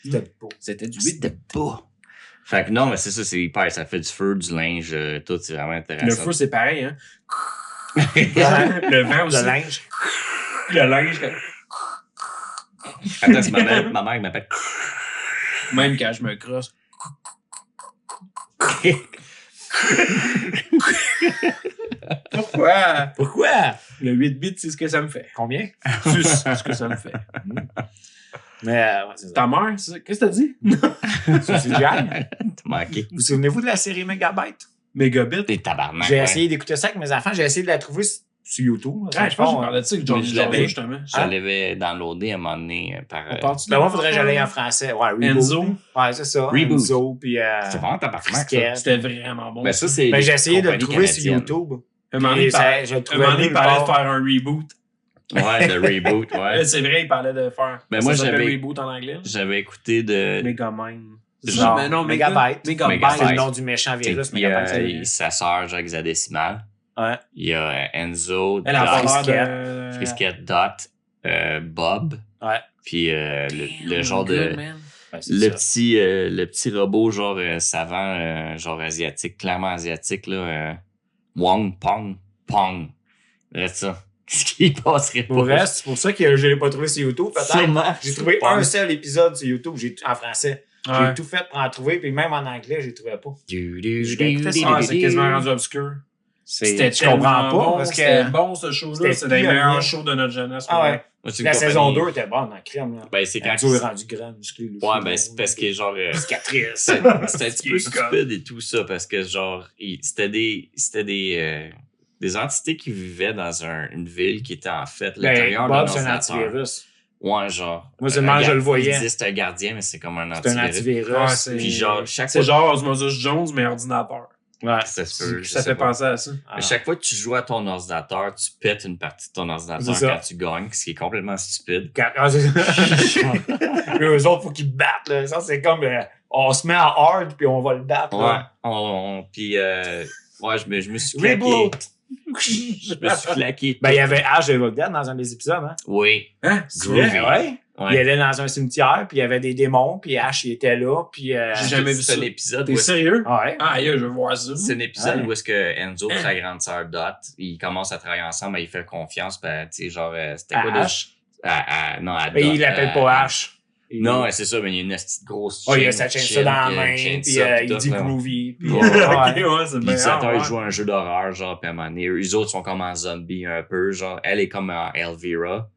C'était beau. C'était du C'était pas. Fait que non, mais c'est ça, c'est hyper. Ça fait du feu, du linge, tout, c'est vraiment intéressant. Le feu, c'est pareil, hein. Le Le vent aussi. linge. Le linge. Attends, c'est ma mère qui m'appelle. Même quand je me crosse. Pourquoi? Pourquoi? Le 8 bits, c'est ce que ça me fait. Combien? C'est ce que ça me fait. Mais, ouais, c'est ça. Ta mère, c'est ça? Qu'est-ce que t'as dit? C'est CGI. T'as manqué. Vous souvenez-vous de la série Megabyte? Mégabit. T'es tabarnak. J'ai ouais. essayé d'écouter ça avec mes enfants. J'ai essayé de la trouver sur YouTube. Ouais, je pense que je parlais de ça avec Johnny je Johnny, l'avais. justement. Je l'avais downloadé à un moment donné par. On parle-tu de Ben, moi, faudrait que j'aille en français. Ouais, Reboot. Enzo. Ouais, c'est ça. Reboot. Enzo, puis C'est vraiment tabarnak, ça. Sketch. C'était vraiment bon. Ben, ça, c'est. Ben, les j'ai essayé de le compagnies trouver sur canadiennes. YouTube. Un moment donné, Et ça, je le un trouvais moment donné, il nulle parlait de part. faire un reboot. Ouais, de reboot, ouais. C'est vrai, il parlait de faire. Ben, ça moi, s'appelle j'avais- reboot en anglais. J'avais écouté de. Megamind. Genre, Mais non, Megabyte. Megabyte. C'est le nom du méchant virus, Il y a Megabyte. sa sœur, genre hexadécimale. Ouais. Il y a Enzo, Elle a pas Dot, l'air de... Frisquette, Dot, Bob. Ouais. Puis le genre de. Ouais, c'est ça. Le petit robot, genre savant, genre asiatique, clairement asiatique, là. Wong, Pong, Pong. Reste ça. Qu'est-ce qui passerait Pour pas? reste, c'est pour ça que je l'ai pas trouvé sur YouTube, peut-être. Sûrement. J'ai trouvé Pong. un seul épisode sur YouTube en français. Ouais. J'ai tout fait pour en trouver, puis même en anglais, je les trouvais pas. Ah, c'est quasiment rendu obscur. C'était Je comprends tellement pas, bon, parce que c'était bon, ce show-là. c'était C'est des pionnier. meilleurs shows de notre jeunesse. Ah ouais. Moi, c'est une La compagnie- saison 2 était bonne en crème. Là. Ben, c'est quand Enzo est rendu grand, musclé. lui. Ouais, ben, c'est parce que, genre, Cicatrice. c'était un petit peu Il est stupide et tout ça, parce que, genre, c'était des entités qui vivaient dans une ville qui était, en fait, Ben, l'intérieur Bob, d'un c'est un ordinateur. antivirus. Ouais, genre. Moi, seulement, je le voyais. Il dit c'est un gardien, mais c'est comme un C'est un antivirus. Ouais, antivirus. c'est- Puis, genre, chaque C'est fois. genre Osmosis Jones, mais ordinateur. Ouais. Ça se peut, je Ça sais fait pas. penser à ça. Ah. Mais chaque fois que tu joues à ton ordinateur, tu pètes une partie de ton ordinateur C'est ça. quand tu gagnes, ce qui est complètement stupide. Ah, c'est ça. Puis eux autres, faut qu'ils battent. Là. Ça, c'est comme on se met en hard puis on va le battre. Ouais. Là. Puis, ouais, je me suis claqué. Reboot! Je me suis claqué. Ben, il y avait Ash de Evil Dead dans un des épisodes. Hein? Oui. Hein? Groovy. Ouais. Ouais. Ouais. Il allait dans un cimetière, puis il y avait des démons, puis Ash, il était là, puis... J'ai jamais vu C'est ça. un épisode T'es où est-ce- sérieux? Ouais. Ah, aïe, je veux voir ça. c'est un épisode Ouais. où est-ce que Enzo et sa grande sœur Dot, ils commencent à travailler ensemble, mais ils font confiance, ben, tu sais, genre, c'était quoi À de... Ash. Non, à Mais Dot. il l'appelle pas Ash. Il- Non, ouais, c'est ça, mais il y a une petite grosse Oh, il a chaîne- sa chaîne chaîne, ça dans la puis, main, chaîne puis ça, il tout, dit là. groovy. Puis, Ouais. Ok, ouais. ouais, c'est Puis bien. ça ah, ils ouais. jouent à un jeu d'horreur, genre, puis à un moment donné, eux autres sont comme en zombie un peu, genre, elle est comme en Elvira,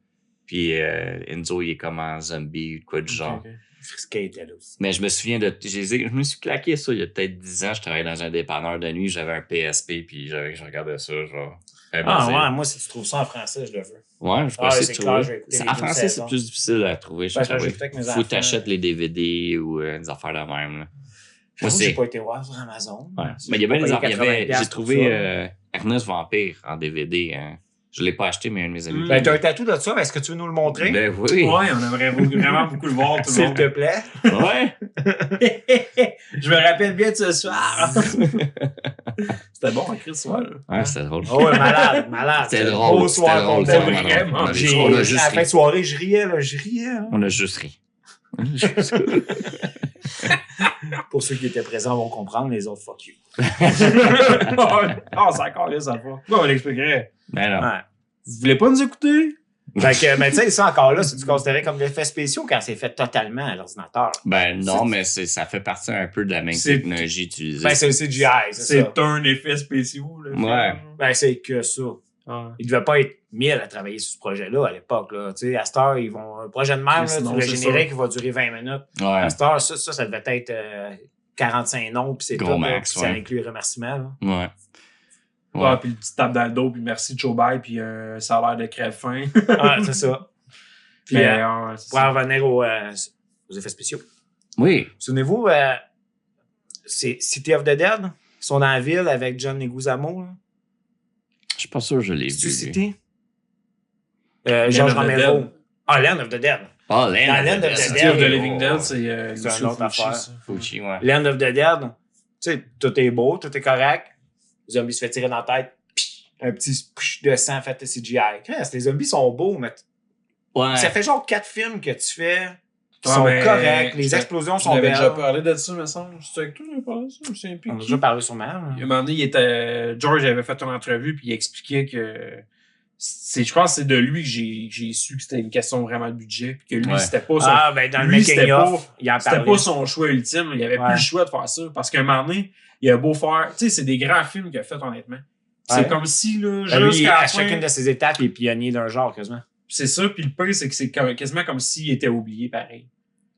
puis Enzo, il est comme en zombie ou quoi du genre. Ok, ok. Frisquet était là aussi. Mais je me souviens je me suis claqué ça il y a peut-être 10 ans, je travaillais dans un dépanneur de nuit, j'avais un PSP, puis je regardais ça, genre. un Ah plaisir. ouais, moi, si tu trouves ça en français, je le veux. Ouais, je peux Ah, essayer c'est de clair, trouver. je vais écouter les En deux français, c'est saisons. plus difficile à trouver. Je Ben, sais pas. j'écoutais avec mes Faut enfants. que t'achètes les DVD ou des affaires de même. Là. Moi, J'avoue que j'ai c'est. pas été voir sur Amazon. Ouais. Mais il y avait J'ai des pas affaires. payé 80$ J'ai pour trouvé ça. Ernest Vampire en DVD. Hein. Je l'ai pas acheté, mais un de mes amis. Ben, t'as un tatou de ça, est-ce que tu veux nous le montrer? Ben oui. Ouais, on aimerait vraiment beaucoup le voir, tout le S'il monde. te plaît. Ouais. Je me rappelle bien de ce soir. C'était bon, écrit ce soir. là. Ouais, c'était drôle. Oh, ouais, malade, malade. C'était un drôle. beau C'était soir drôle. qu'on c'était t'a vraiment vraiment. drôle. J'ai- On a à juste la fin de ri. soirée, je riais, là, je riais. Hein. On a juste ri. Pour ceux qui étaient présents vont comprendre, les autres, fuck you. Ah, c'est encore là, ça va. Pourquoi on l'expliquerait? Mais non. Ouais. Vous voulez pas nous écouter? Fait que, mais tu sais, ça encore là, c'est tu considérais comme l'effet spéciaux quand c'est fait totalement à l'ordinateur. Ben non, mais ça fait partie un peu de la même C'est- technologie utilisée. Ben, c'est le CGI, c'est ça. C'est un effet spécial. Là, Ouais. Ben, c'est que ça. Ouais. Il devait pas être 1000 à travailler sur ce projet-là à l'époque. Là. Tu sais, à cette heure, ils vont. Un projet de même, là, Sinon, le c'est générique, il va durer 20 minutes. Ouais. À cette heure, ça devait être 45 noms, puis c'est Gros tout. là, max, puis ça ouais. inclut les remerciements. Là. Ouais. Ouais, puis le petit tape dans le dos, puis merci Joe Bye, puis un salaire de crève-fin. Ouais, c'est ça. Puis, Mais, ouais, c'est pour ça. en revenir aux effets spéciaux. Oui. Souvenez-vous, c'est City of the Dead? Ils sont dans la ville avec John Leguizamo. Là. Je suis pas sûr que je l'ai C'est-tu vu. City? Land George of the Romero. Dead. Ah, Land of the Dead. Oh, Dans Land of the City Dead, of the oh, Living Dead, c'est c'est une autre affaire. Fucci, ouais. Land of the Dead, tu sais, tout est beau, tout est correct. Le zombie se fait tirer dans la tête. Un petit spush de sang fait de CGI. Chris, les zombies sont beaux, mais Ouais. ça fait genre 4 films que tu fais. qui sont mais corrects. Les explosions On sont avait belles. déjà parlé de ça, me semble. C'était avec toi, on avait parlé de ça, je me souviens plus. On a qui. déjà parlé sur ma. À un moment donné, George avait fait une entrevue, puis il expliquait que je pense que c'est de lui que j'ai su que c'était une question vraiment de budget, puis que lui, Ouais. c'était pas son, Ah, ben dans le lui, c'était making-of, il en c'était parlait. pas son choix ultime. Il avait Ouais. plus le choix de faire ça. Parce qu'à un moment donné, il a beau faire. Tu sais, c'est des grands films qu'il a fait, honnêtement. C'est Ouais. comme si, là, Ben, lui, jusqu'à à la fin. chacune de ses étapes, il est pionnier d'un genre, quasiment. C'est ça, puis le pire, c'est que c'est quasiment comme s'il était oublié, pareil.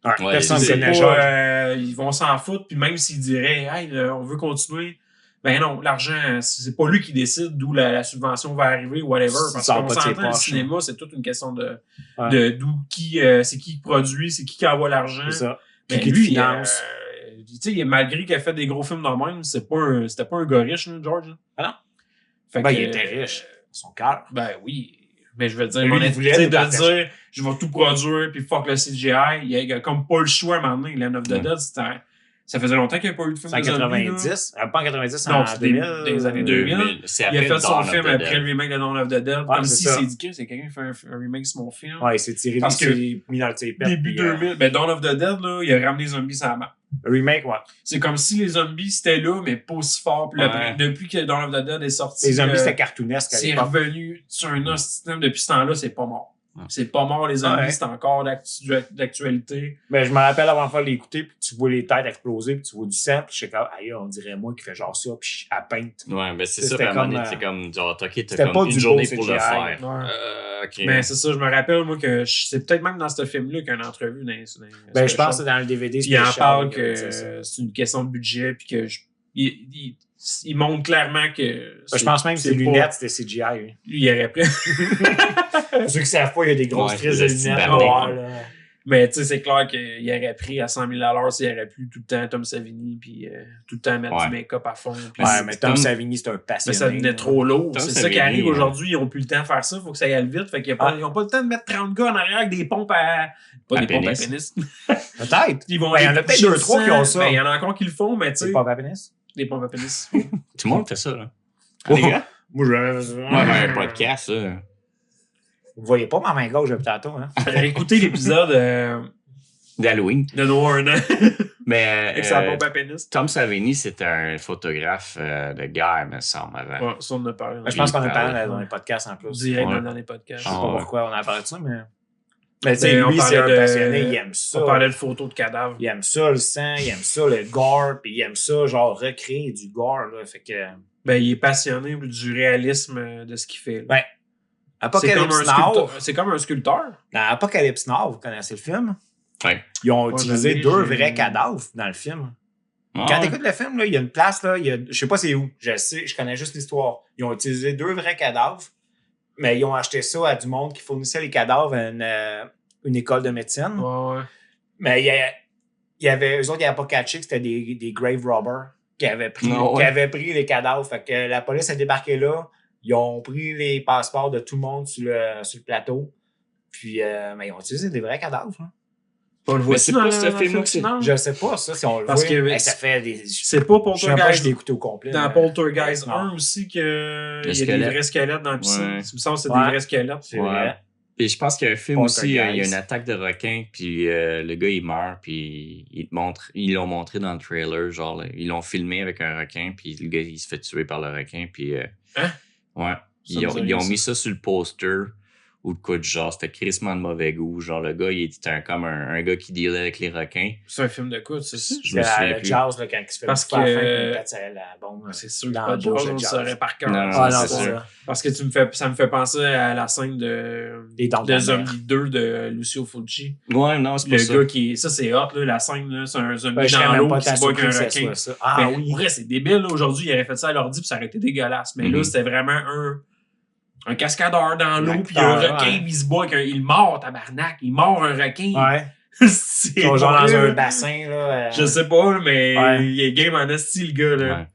Ouais, Personne ne C'est connaît pas, George. ils vont s'en foutre, puis même s'ils diraient, hey, là, on veut continuer, ben non, l'argent, c'est pas lui qui décide d'où la subvention va arriver ou whatever. Parce Ça va qu'on pas de ses s'entend, le poches, cinéma, c'est toute une question de Ouais. d'où c'est qui produit, c'est qui envoie l'argent. C'est ça. Ben, Qui te lui, finance. tu sais, malgré qu'il a fait des gros films dans le même, c'était pas un gars riche, là, George. Là. Ah non? Fait Ben, que, il était riche. Son cœur. Ben oui. Mais je veux dire, Lui, mon il voulait de nous partager. dire, je vais tout produire, puis fuck le CGI, il a comme pas le choix à un moment donné. Land of the Ouais. Dead, ça faisait longtemps qu'il n'y a pas eu de film C'est en de zombies, là. 90. Pas en 90, Non, en c'est 2000. des années 2000. C'est Il a après fait son Dawn of film the après Dead. le remake de Dawn of the Dead, Ouais, comme c'est s'il ça. s'est dit que c'est quelqu'un qui fait un remake sur mon film. Ouais, il s'est tiré Parce il que s'est mis dans le tape. Début 2000, ben Dawn of the Dead, là, il a ramené les zombies sur la map. Remake, ouais. C'est comme si les zombies c'était là, mais pas aussi fort. Puis Ouais. depuis que Dawn of the Dead est sorti, Les zombies, c'était cartoonesque à c'est l'époque. revenu sur un système depuis ce temps-là, c'est pas mort. Ouais. C'est pas mort, les zombies, Ouais. c'est encore d'actualité. Mais je me rappelle la première fois de l'écouter, puis tu vois les têtes exploser, puis tu vois du sang, puis je sais comme, aïe, on dirait moi qui fait genre ça, puis à peinte. Ouais, ben c'est C'était ça, vraiment, comme, c'est comme, genre, ok, c'était t'as pas comme du une journée beau pour le CGI. faire. Ouais. Ok. Mais c'est ça, je me rappelle, moi, que c'est peut-être même dans ce film-là qu'il y a une entrevue dans Ben, je pense que c'est dans le DVD Puis il en spécial, parle qu'il disait ça. que c'est une question de budget, puis que il montre clairement que. Ben, je pense même que ses pas- lunettes, c'était CGI. Lui. Lui, il aurait pris. Pour ceux qui savent pas, il y a des grosses Ouais, crises le de lunettes petit noires, bandé. là. Mais tu sais, c'est clair qu'il aurait pris à 100 000 $ s'il aurait pu tout le temps Tom Savini, puis tout le temps mettre Ouais. du make-up à fond. puis Ouais, c'est mais Tom comme- Savini, c'est un passionné. mais ça devenait là. trop lourd. Tom C'est ça Savini, qui arrive ouais. aujourd'hui. Ils n'ont plus le temps de faire ça. Il faut que ça aille vite. Fait qu'ils n'ont pas le temps de mettre 30 gars en arrière avec des pompes à. Pas À des pompes à pénis. pénis. Peut-être. Ils vont Ben, il y en a aller peut-être coucher 2-3 le qui ont sang. ça. Ben, il y en a encore qui le font, mais tu sais. C'est pas à pénis? Des pompes à pénis. Tout le monde fait ça, là. Oh. Les gars? Moi, je. Ouais, un podcast, ça. Vous voyez pas ma main gauche depuis tantôt, hein? J'avais écouté l'épisode D'Halloween. de Noir un an Mais avec sa pompe à pénis. Tom Savini, c'était un photographe de guerre, me semble, avant. Ouais, ça, on en a parlé. Je pense qu'on a parle. parlé dans les podcasts en plus. Direct Ouais. dans les podcasts. Je sais Ah, pas ouais. pourquoi on a parlé de ça, mais. Mais tu sais, Mais on lui, c'est un parlait de- passionné, il aime ça. On parlait de photos de cadavres. Il aime ça, le sang, il aime ça, le gore, puis il aime ça, genre, recréer du gore, là. Fait que. Ben, il est passionné du réalisme de ce qu'il fait. là. Ben, C'est comme, Apocalypse un Now. sculpteur. C'est comme un sculpteur. Dans Apocalypse Now, vous connaissez le film? Ouais. Ils ont Ouais, utilisé j'en ai, 2 j'ai- vrais cadavres dans le film. Ah, Quand ouais. t'écoutes le film, là, il y a une place, là, je sais pas c'est où. Je sais, je connais juste l'histoire. Ils ont utilisé 2 vrais cadavres, mais ils ont acheté ça à du monde qui fournissait les cadavres à une école de médecine. Ouais, ouais. Mais il y avait, eux autres, ils n'avaient pas catché que c'était des grave robbers qui avaient pris, Non, ouais. qui avaient pris les cadavres. Fait que la police a débarqué là. Ils ont pris les passeports de tout le monde sur le plateau. Puis, mais ils ont utilisé des vrais cadavres. Hein. On le voit Mais c'est pas ce film-là que c'est- final? Je sais pas, ça, si on le Parce voit. que- Hey, ça fait des. C'est pas Je sais même pas si je l'ai Poltergeist. écouté au complet. Dans mais- Poltergeist Non. 1 aussi, qu'il y a des squelette. vrais squelettes dans la piscine. Ouais. Il me semble que c'est Ouais. des vrais squelettes. C'est Ouais. vrai. Puis je pense qu'il y a un film aussi, il y a Poltergeist. une attaque de requin, puis le gars il meurt, puis ils l'ont montré dans le trailer, genre là, ils l'ont filmé avec un requin, puis le gars il se fait tuer par le requin, puis Hein? ouais, Ça ils me ont, dit ils ont rien, mis ça sur le poster ou de quoi de genre, c'était crissement de mauvais goût, genre le gars il était comme un gars qui dealait avec les requins. C'est un film de quoi, c'est ça? Je me C'est souviens le plus. jazz, là, quand il se fait Parce le coup à la que- fin, puis il pète la bombe. C'est sûr que Dans pas le de beau Jaws, jeu on de le jazz. saurait par cœur. Non, Ah non, c'est c'est sûr. ça. Parce que ça me fait penser à la scène de Les dents de la mer. Zombie 2 de Lucio Fulci. Ouais, non, c'est pas Le ça. gars qui. Ça, c'est hot, là, la scène, là. C'est un zombie Ben, je serais dans même l'eau pas qui se tant bat avec un surpris que ce requin. soit ça. Ah Mais oui. en vrai, c'est débile, là. Aujourd'hui, il aurait fait ça à l'ordi, puis ça aurait été dégueulasse. Mais là, Mhm. c'était vraiment un cascadeur dans l'eau, puis il y a un acteur, requin, ouais. puis il se bat avec un. Il mord, tabarnak. Il mord un requin. Ouais. C'est Ils sont genre dans horrible. un bassin, là. Je sais pas, mais Ouais. il est game en esti, le gars, là.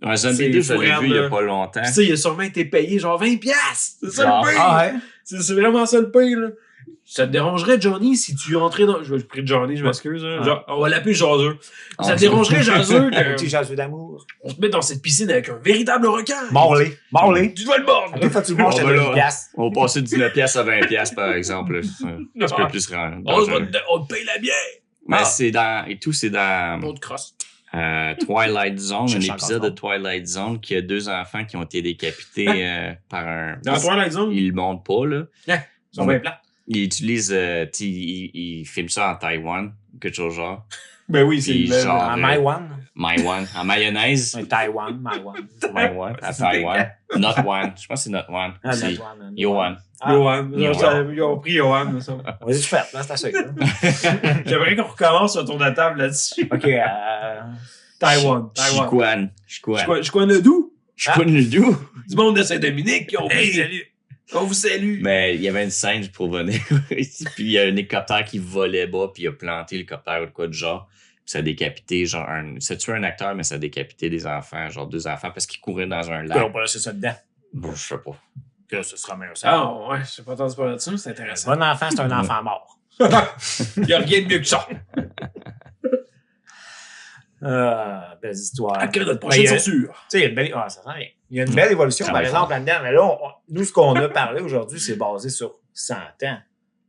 Ouais. Ouais, Zombie C'est 2, je l'ai fou, vu il y là. a pas longtemps. Puis ça, il a sûrement été payé genre 20$. C'est ça Genre, le pire. Ah ouais. C'est vraiment ça le pire, là. Ça te dérangerait, Johnny, si tu rentrais dans... Je prie Johnny, je m'excuse. Hein. Genre, on va l'appeler Jaseux. Ça te dérangerait, Jaseux, Petit que jaseux d'amour. on se mette dans cette piscine avec un véritable requin? Morley. Tu dois le mordre! Des fois, tu le manges, Oh, t'as ben de là. piastres. On va passer de 19$ à 20$, par exemple. C'est un petit peu plus On dangereux. te paye la bière! Mais Ah. c'est dans Pas de crosse. Twilight Zone, Je un chante épisode de ensemble. Twilight Zone qui a 2 enfants qui ont été décapités par un... Dans Twilight Zone, Ils le montrent pas, là. ils sont bien plats. Ils utilisent... tu sais, ils filment ça en Taïwan, quelque chose genre. Ben oui, c'est Puis le genre- En Maiwan. Maiwan, en mayonnaise. Taïwan, Maiwan. Maiwan, à Taïwan. Not one. Je pense que c'est Not one. Ah, C'est Maiwan. Johan. Johan. Johan. Ils ont pris Johan, me semble. Vas-y, tu fais. Là, c'est assez. J'aimerais qu'on recommence sur ton de table là-dessus. OK. Taïwan. Chiquan. Je connais le doux. Chiquan le doux. Du monde de Saint-Dominique qui ont pris. Salut. On vous salue. Mais il y avait une scène pour venir ici, puis il y a un hélicoptère qui volait bas, puis il a planté l'hélicoptère ou de quoi de genre. Puis ça a décapité, genre, ça tué un acteur, mais ça a décapité des enfants, genre 2 enfants, parce qu'ils couraient dans un On lac. va laisser ça dedans. Bon, je sais pas. Que ce sera meilleur. Ça. Ah ouais, je sais pas entendu parler de ça, c'est intéressant. Bon enfant, c'est un enfant mort. Il y a rien de mieux que ça. Belles histoires. À notre Ben, prochaine il y a- censure. Tu sais, il y a une belle... ah, ça sent bien. Il y a une belle évolution, par Travaille exemple, là-dedans. Mais là, nous, ce qu'on a parlé aujourd'hui, c'est basé sur 100 ans.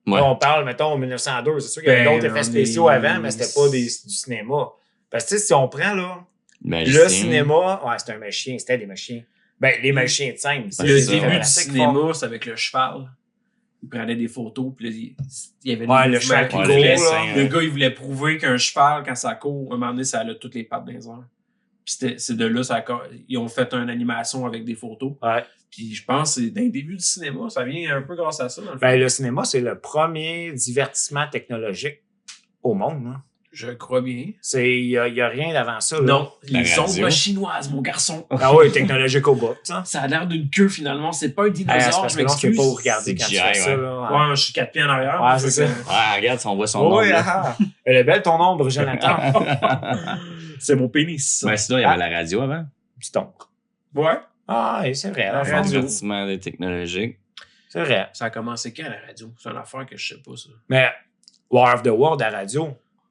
Ouais. Là, on parle, mettons, en 1902. C'est sûr qu'il y avait Ben, d'autres effets on spéciaux est- avant, mais c'était pas du cinéma. Parce que, tu sais, si on prend, là, Magicien. le cinéma... Ouais, c'était un machien. C'était des machins. Ben, les machins de scène. Ben, Le c'est ça. début du fantastique, cinéma, c'est avec le cheval. Il prenait des photos, puis là, il y avait des Ouais, le mouvements cheval qui qui Ouais, couraient. le court, dessin, là. Le gars, il voulait prouver qu'un cheval, quand ça court, à un moment donné, ça a toutes les pattes dans les airs. Puis c'est de là, ils ont fait une animation avec des photos. Ouais. Puis je pense que c'est d'un début du cinéma, ça vient un peu grâce à ça, dans le Ben, fond. le cinéma, c'est le premier divertissement technologique au monde. Hein. Je crois bien. Il y a rien d'avant ça. Là. Non, La les radio. ombres chinoises, mon garçon. Ah oui, technologique au bout. Ça. Ça a l'air d'une queue, finalement. C'est pas un C'est dinosaure, parce je que non, c'est m'excuse. pas regarder quand tu CGI, fais ça. ouais. Là. Ouais, je suis 4 pieds en arrière. Ouais, fait c'est que- ça. Ah, regarde, on voit son nom. Oui, là. ah, ah. Elle est belle ton ombre, Jonathan. C'est mon pénis. ça. Mais sinon, il y avait la radio avant. Petit ombre. Ouais. Ah, oui, c'est vrai. La la radio. radio. Divertissement technologique. C'est vrai. Ça a commencé quand, la radio? C'est une affaire que je sais pas, ça. Mais War of the World à la radio,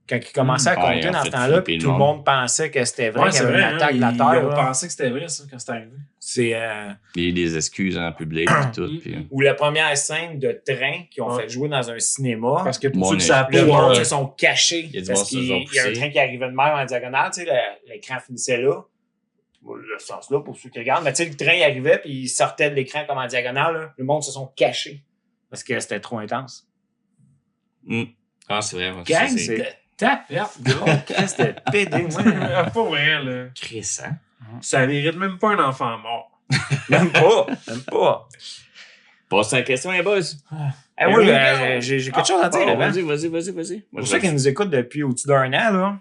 quand il commençait à Ah, compter il a dans fait ce temps-là, flipper puis le tout le monde. monde pensait que c'était vrai Ouais, qu'il y c'est avait vrai. une attaque de la Ils Terre. ont là. pensé que c'était vrai, ça, quand c'est arrivé. C'est Il y a eu des excuses en public et tout. Puis, ou la première scène de train qu'ils ont Ouais. fait jouer dans un cinéma. Parce que pour Bon, ceux qui on est- savent Le pas, monde se sont cachés. Il y a du Parce monde qui qu'il se sont y a un poussés. train qui arrivait de même en diagonale, tu sais, l'écran finissait là. Le sens là pour ceux qui regardent. Mais tu sais, le train il arrivait puis il sortait de l'écran comme en diagonale. Là. Le monde se sont cachés. Parce que c'était trop intense. Ah, c'est vrai. gang c'est- de tapettes, gars. Qu'est-ce que c'était pédé, moi. Pas vrai, là. Chris, hein? Ça mérite même pas un enfant mort. Même pas. Même pas. Passe à la question, les boys. Eh oui, j'ai quelque chose à dire Oh, avant. vas-y. Pour ceux qui nous écoutent depuis au-dessus d'un an, là,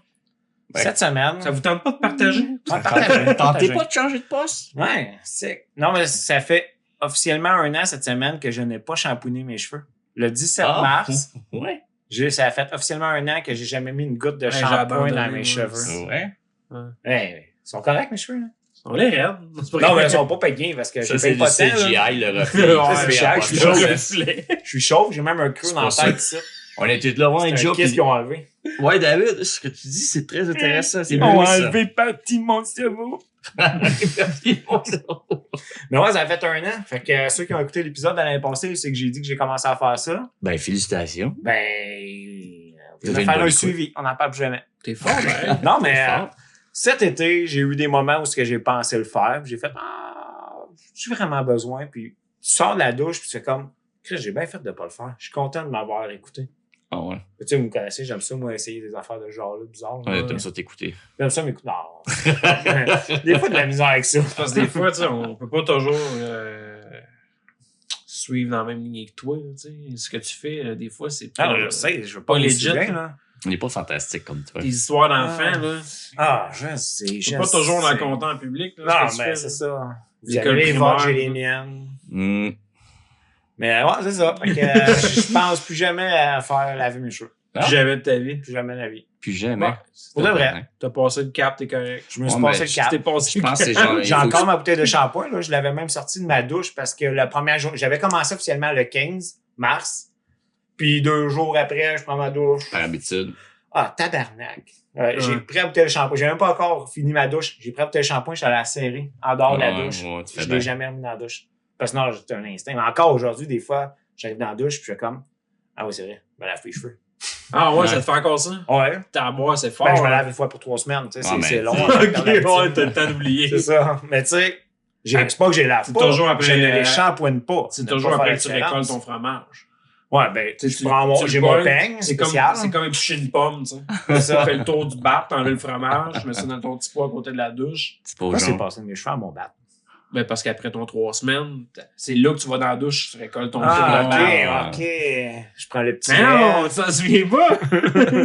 Ouais. cette semaine. Ça vous tente pas de partager? Ouais, partagez. Tentez pas de changer de poste? Ouais, c'est. Non, mais ça fait officiellement un an cette semaine que je n'ai pas shampooné mes cheveux. Le 17 mars, Ouais. ça a fait officiellement un an que j'ai jamais mis une goutte de j'ai shampoing abandonné, dans mes moi. cheveux. Ouais. Hey, ils sont corrects, mes cheveux, là? On les raides. Non, mais ils sont pas payés parce que Ça, j'ai c'est pas du de temps. là. CGI, le reflet. Ouais, c'est cher, je suis chaud. chaud. Je suis chauve, j'ai même un creux C'est dans la pour tête ici. On était là, ouais, C'est un Joe. kiss puis- qu'ils ont enlevé. Ouais, David, ce que tu dis, c'est très intéressant. C'est Ils beau, ont ça. enlevé partie mon cerveau. Mais ouais, ça a fait un an. Fait que ceux qui ont écouté l'épisode de l'année passée, c'est que j'ai dit que j'ai commencé à faire ça. Ben, félicitations. Ben, Vous on avez va une faire bonne un écoute. suivi. On n'en parle plus jamais. T'es fort, ben. Non, mais C'est fort. cet été, j'ai eu des moments où ce que j'ai pensé le faire. Puis j'ai fait, j'ai vraiment besoin. Puis tu sors de la douche, puis tu fais comme, Chris, j'ai bien fait de pas le faire. Je suis content de m'avoir écouté. Ah ouais. Tu sais, vous me connaissez, j'aime ça, moi, essayer des affaires de ce genre-là, bizarre. Ouais, t'aimes ça t'écouter. J'aime ça, mais écoute, non. Des fois, de la misère avec ça. Parce que des fois, tu sais, on peut pas toujours suivre dans la même ligne que toi. Tu sais. Ce que tu fais, des fois, c'est pas. Ah, je sais, je veux pas pas legit, legit, là. là. On n'est pas fantastique comme toi. Tes histoires d'enfants, là. Ah, je sais, Tu je peux pas toujours sais. la compter en public. Là, Non, ce que tu mais fais, c'est là. ça. Vous L'école avez les primaire, vôtres, j'ai les là. miennes. Hmm. Mais ouais, c'est ça. Fait que, je pense plus jamais à faire laver mes cheveux. Plus jamais de ta vie. Plus jamais de la vie. Plus jamais. Ouais. Pour de vrai. T'as passé le cap, t'es correct. Je me suis Ouais, passé mais le Tu cap. t'es passé Je pense que c'est genre. il J'ai faut encore que- ma bouteille de shampoing. Là. Je l'avais même sorti de ma douche parce que la première journée, j'avais commencé officiellement le 15 mars. Puis 2 jours après, je prends ma douche. Par habitude. Ah, tabarnak. J'ai pris la bouteille de shampoing. J'ai même pas encore fini ma douche. J'ai pris la bouteille de shampoing, je suis allé la serrer en dehors de la douche. Tu fais Je bien. l'ai jamais remis dans la douche. Parce que non, j'étais un instinct. Mais encore aujourd'hui, des fois, j'arrive dans la douche puis je suis comme, ah oui, c'est vrai, je me lave les cheveux. Ah ouais, Ouais. ça te fait encore ça? Ouais. T'as à boire, c'est fort. Ben, je me hein. lave une fois pour 3 semaines. Tu sais, Ouais, c'est mais- long. Ok, à perdre l'habitude. ouais, t'as le temps d'oublier. C'est ça. Mais tu sais, c'est pas que je les lave C'est pas. toujours après- je ne les shampoigne pas. C'est Ne toujours pas faire après la que tu récoltes différence. ton fromage. Ouais, ben, Tu- je prends tu j'ai le mon pognes, peigne C'est comme, spécial. c'est comme éplucher une pomme, tu sais. C'est Tu ça. fais le tour du bat, t'enlèves le fromage, tu mets ça dans ton petit pot à côté de la douche. C'est pas Pourquoi c'est genre. passé de mes cheveux à mon bat? Ben, parce qu'après ton 3 semaines, c'est là que tu vas dans la douche, tu récoltes ton Ah, fromage. ok. Je prends le petit Mais non, lait. tu t'en souviens pas?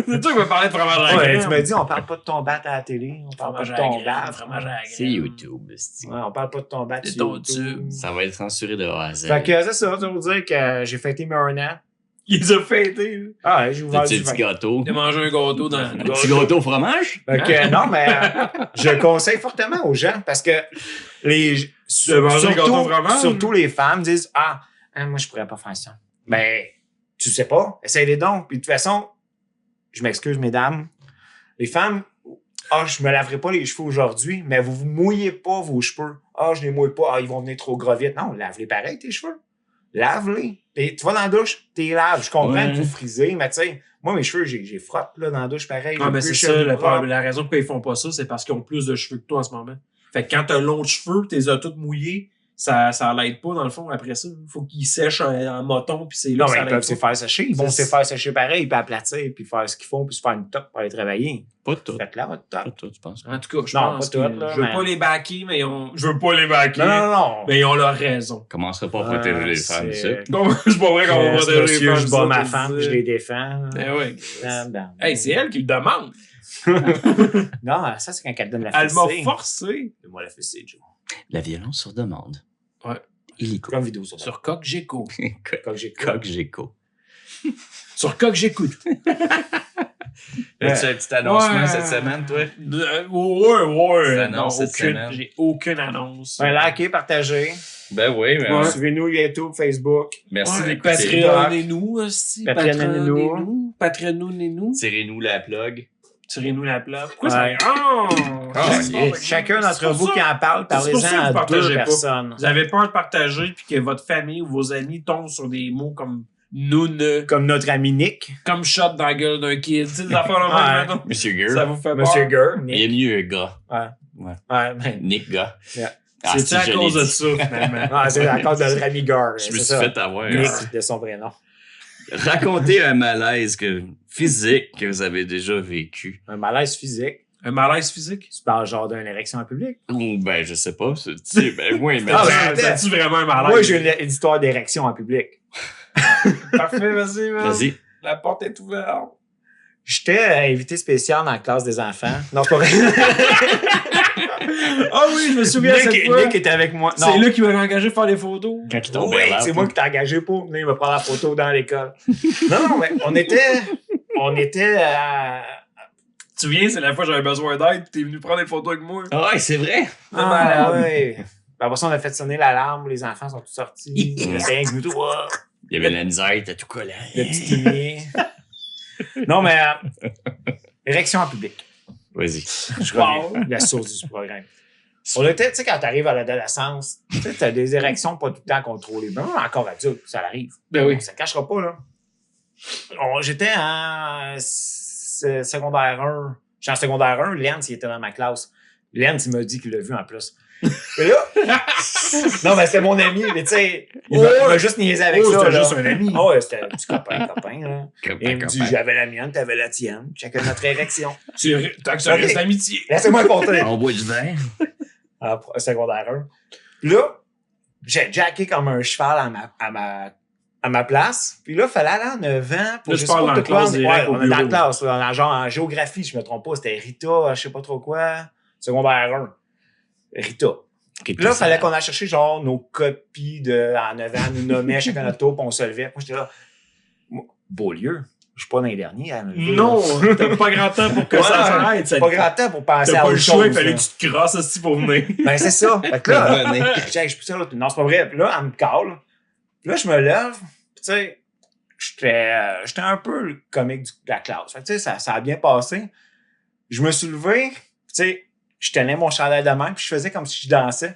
C'est toi qui vas parler de fromage à la Ouais, crème. tu m'as dit, on parle pas de ton bat à la télé. On parle pas Fromage de à la ton crème, bat. fromage à la C'est crème. YouTube, c'est- Ouais, on parle pas de ton bat. C'est sur ton YouTube. tube. Ça va être censuré de A à Z. Fait que c'est ça, ça veut dire que j'ai fêté mes 1 an. Il les a fêtés, là. Ah, ouais, j'ai ouvert T'as-tu du un vin. petit gâteau? T'as mangé un gâteau dans Un petit gâteau au fromage? Fait que, non, mais je conseille fortement aux gens parce que les manger un gâteau au fromage? surtout les femmes disent moi je pourrais pas faire ça. Ben tu sais pas, essaye-les donc. Puis de toute façon, je m'excuse mesdames, les femmes je me laverai pas les cheveux aujourd'hui, mais vous mouillez pas vos cheveux. Je les mouille pas, ils vont venir trop gros vite. Non, lave-les pareil tes cheveux. Lave-les. Puis tu vas dans la douche, t'es laves. Je comprends Ouais. que vous frisez, mais tu sais, moi mes cheveux, j'ai frotte là dans la douche pareil. Ah, J'ai mais plus c'est les ça, cheveux propres. la raison pourquoi ils font pas ça, c'est parce qu'ils ont plus de cheveux que toi en ce moment. Fait que quand t'as long de cheveux, t'es tous mouillés, ça l'aide pas dans le fond après ça. Faut qu'ils sèchent en moton, puis c'est là Non, que mais ça ils l'aide peuvent se pas. faire sécher. Ils vont se faire sécher pareil, puis aplatir, puis faire ce qu'ils font, puis se faire une top pour aller travailler. Pas tout. Faites là votre Pas top. tout, tu penses? En tout cas, je Non, pense pas que toutes, là, je veux mais- pas les backer, mais je veux pas les backer. Non. Mais ils ont leur raison. Commencera pas à protéger les femmes, ça. Donc, c'est pas vrai qu'on va protéger les Monsieur, femmes. je bats ça, ma tu femme, dis. je les défends. Eh ouais. Ben, Hey, c'est elle qui le demande. Non, ça, c'est quand elle donne la Elle m'a fessée. forcé. Donne-moi la fessée, Joe. La violence sur demande. Ouais. Illico. Comme vidéo sur Sur Coq Géco. Comme j'ai Coq Géco. Sur Coq J'écoute. As-tu un petit annoncement Ouais. cette semaine, toi? Ouais. Petite Non, annonce cette semaine. j'ai aucune annonce. Ben, likez, partagez. Ben oui, mais Ouais. Suivez-nous YouTube, Facebook. merci Ouais, d'écouter. Patreonnez-nous, aussi. Patreonnez-nous. Patreonnez-nous. Tirez-nous la plug. Tirez-nous la plate. Pourquoi Ouais. ça... Oh! yes. Chacun d'entre C'est pour vous ça- qui en parle, c'est pour ça que parlez-en vous à 2 partagez pas. personnes. Vous avez peur de partager puis que votre famille ou vos amis tombent sur des mots comme noune, Comme notre ami Nick, comme shot dans la gueule d'un kid. Tu sais, des affaires Ouais. là même, Monsieur ça Gurr. vous fait peur. Monsieur Gurr, Il est Nick. mieux, gars. Ouais, ben, Nick, gars. Yeah. Ah, C'est à je cause l'ai de dit. ça, finalement. c'est à cause de notre ami Gurr. Je c'est me suis ça. fait avoir. Nick, de son vrai nom. Racontez un malaise physique que vous avez déjà vécu. Un malaise physique. Un malaise physique? Tu parles genre d'une érection en public? Ou ben, je sais pas. Tu sais, ben oui, mais. Ah, ben, Ah, attends. t'as-tu vraiment un malaise? Moi, j'ai une histoire d'érection en public. Parfait, vas-y, Vas-y. La porte est ouverte. J'étais invité spécial dans la classe des enfants. Non, c'est pas vrai. Ah oui, je me souviens cette Nick, fois. Nick était avec moi. C'est Non. lui qui m'avait engagé pour faire des photos. Quand il tombe Oui, c'est moi qui t'ai engagé pour venir me prendre la photo dans l'école. Non, mais on était Tu viens, c'est la fois que j'avais besoin d'aide pis t'es venu prendre des photos avec moi. Ah ouais, c'est vrai. Ah, ouais. Ben, après ça, on a fait sonner l'alarme, les enfants sont tous sortis. Yeah. Rien que nous trois. Il y avait la misère, il était tout collant. Le petit Timmy. Non, mais érection en public. Vas-y. Je reviens. La source du programme. On était, tu sais, quand t'arrives à l'adolescence, tu sais, t'as des érections pas tout le temps contrôlées. Ben, encore adulte, ça arrive. Ben oui. Ça ne cachera pas, là. J'étais en secondaire 1. J'étais en secondaire 1. Lance, il était dans ma classe. Lance, il m'a dit qu'il l'a vu en plus. Mais là, non, mais c'était mon ami, mais tu sais, il m'a juste niaisé avec ça. C'était là. juste un ami. Oh, ouais, c'était un petit copain, là. Comme Et il me dit, j'avais la mienne, t'avais la tienne. Chacun notre érection. Tant que ça Ok. reste d'amitié. Laissez-moi compter. On boit du vin. En secondaire 1. Là, j'ai jacké comme un cheval à ma place. Puis là, il fallait aller en 9 ans. Pour Là, je tu sais parles pas dans de la quoi. classe direct au on est dans la bureau. classe, là, genre en géographie, je me trompe pas. C'était Rita, je sais pas trop quoi. Secondaire 1. Rita. Puis là, il fallait qu'on aille chercher genre nos copies en 9 ans, nous nommer chacun notre tour, puis on se levait. Moi, j'étais là. Moi, Beaulieu. Je suis pas dans les derniers à me lever, là. Non, t'as pas grand temps pour que Ouais, ça s'arrête. C'est pas grand temps pour penser T'as à pas autre le choix, il chose, fallait là. que tu te crosses aussi pour venir. Ben, c'est ça. Fait que là, Venez. je poussé l'autre. Non, c'est pas vrai. Puis là, elle me cale. Puis là, je me lève. Puis tu sais, j'étais un peu le comique de la classe. Fait que, tu sais, ça a bien passé. Je me suis levé, tu sais, je tenais mon chandail de main, puis je faisais comme si je dansais.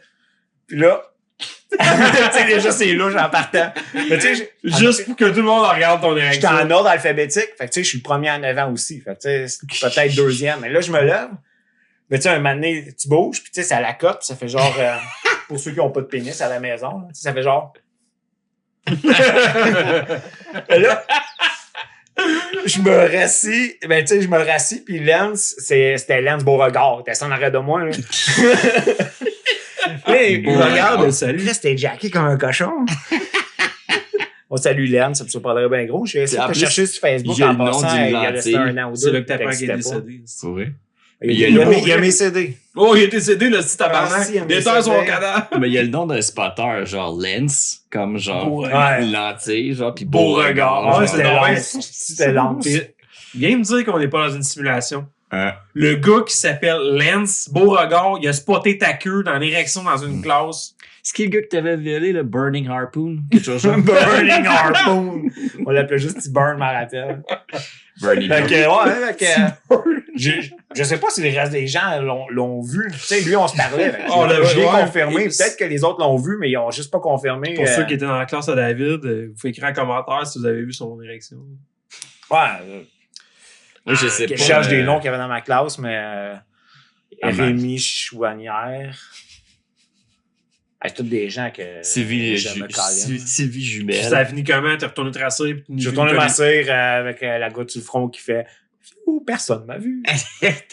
Puis là, tu sais, déjà, c'est louche en partant. Mais tu sais, Juste pour que tout le monde regarde ton j'étais érection. en ordre alphabétique. Fait que, tu sais, je suis le premier en avant aussi. Fait que, tu sais, c'est peut-être deuxième. Mais là, je me lève. Mais tu sais, un moment donné, tu bouges, puis tu sais, c'est à la cote, puis ça fait genre, pour ceux qui ont pas de pénis à la maison, là, tu sais, ça fait genre. Et là, je me rassis, ben tu sais, je me rassis, puis Lance, c'était Lance Beauregard, il était assis en arrière de moi, là. Là, il me regarde, salut. là, c'était Jackie comme un cochon. On salue Lance, ça me paraît bien gros. J'ai essayé En de plus, chercher sur Facebook il y a en le nom passant, du il y a resté lentille. un an ou deux. C'est là que ta puis père qui est t'existais pas. décédé. C'est vrai. Il y a mes CD. Oh, il est décédé, le petit tabarnak. si, il y a Des mes terres CD. son cadavre. Mais il y a le nom d'un spotter, genre Lens, comme genre Beauregard. Ouais. lentille, genre, pis Beauregard. Beauregard. Ouais, genre. C'était normal. long. C'était long. Viens me dire qu'on n'est pas dans une simulation. Hein? Le gars qui s'appelle Lance Beauregard, il a spoté ta queue dans l'érection dans une classe. C'est qui le gars que t'avais violé, le Burning Harpoon? Quelque chose genre. Burning Harpoon. On l'appelait juste T-Burn, je m'en rappelle. Burning Fait que, Harpoon. ouais, fait que, je sais pas si le reste des gens l'ont vu. Tu sais, lui, on se parlait. Fait que Oh, je l'ai ouais. confirmé. Peut-être que les autres l'ont vu, mais ils ont juste pas confirmé. Pour ceux qui étaient dans la classe à David, vous pouvez écrire un commentaire si vous avez vu son érection. Ouais. Moi, je sais Je pas. cherche des noms qu'il y avait dans ma classe, mais Ah, Rémi Chouanière. C'est tous des gens que Sylvie j'aime câlin. Sylvie Jumelle. Puis ça a fini comment? T'es retourné tracer? Puis Je retourne ma cire avec la goutte sur le front qui fait « Ouh, personne m'a vu.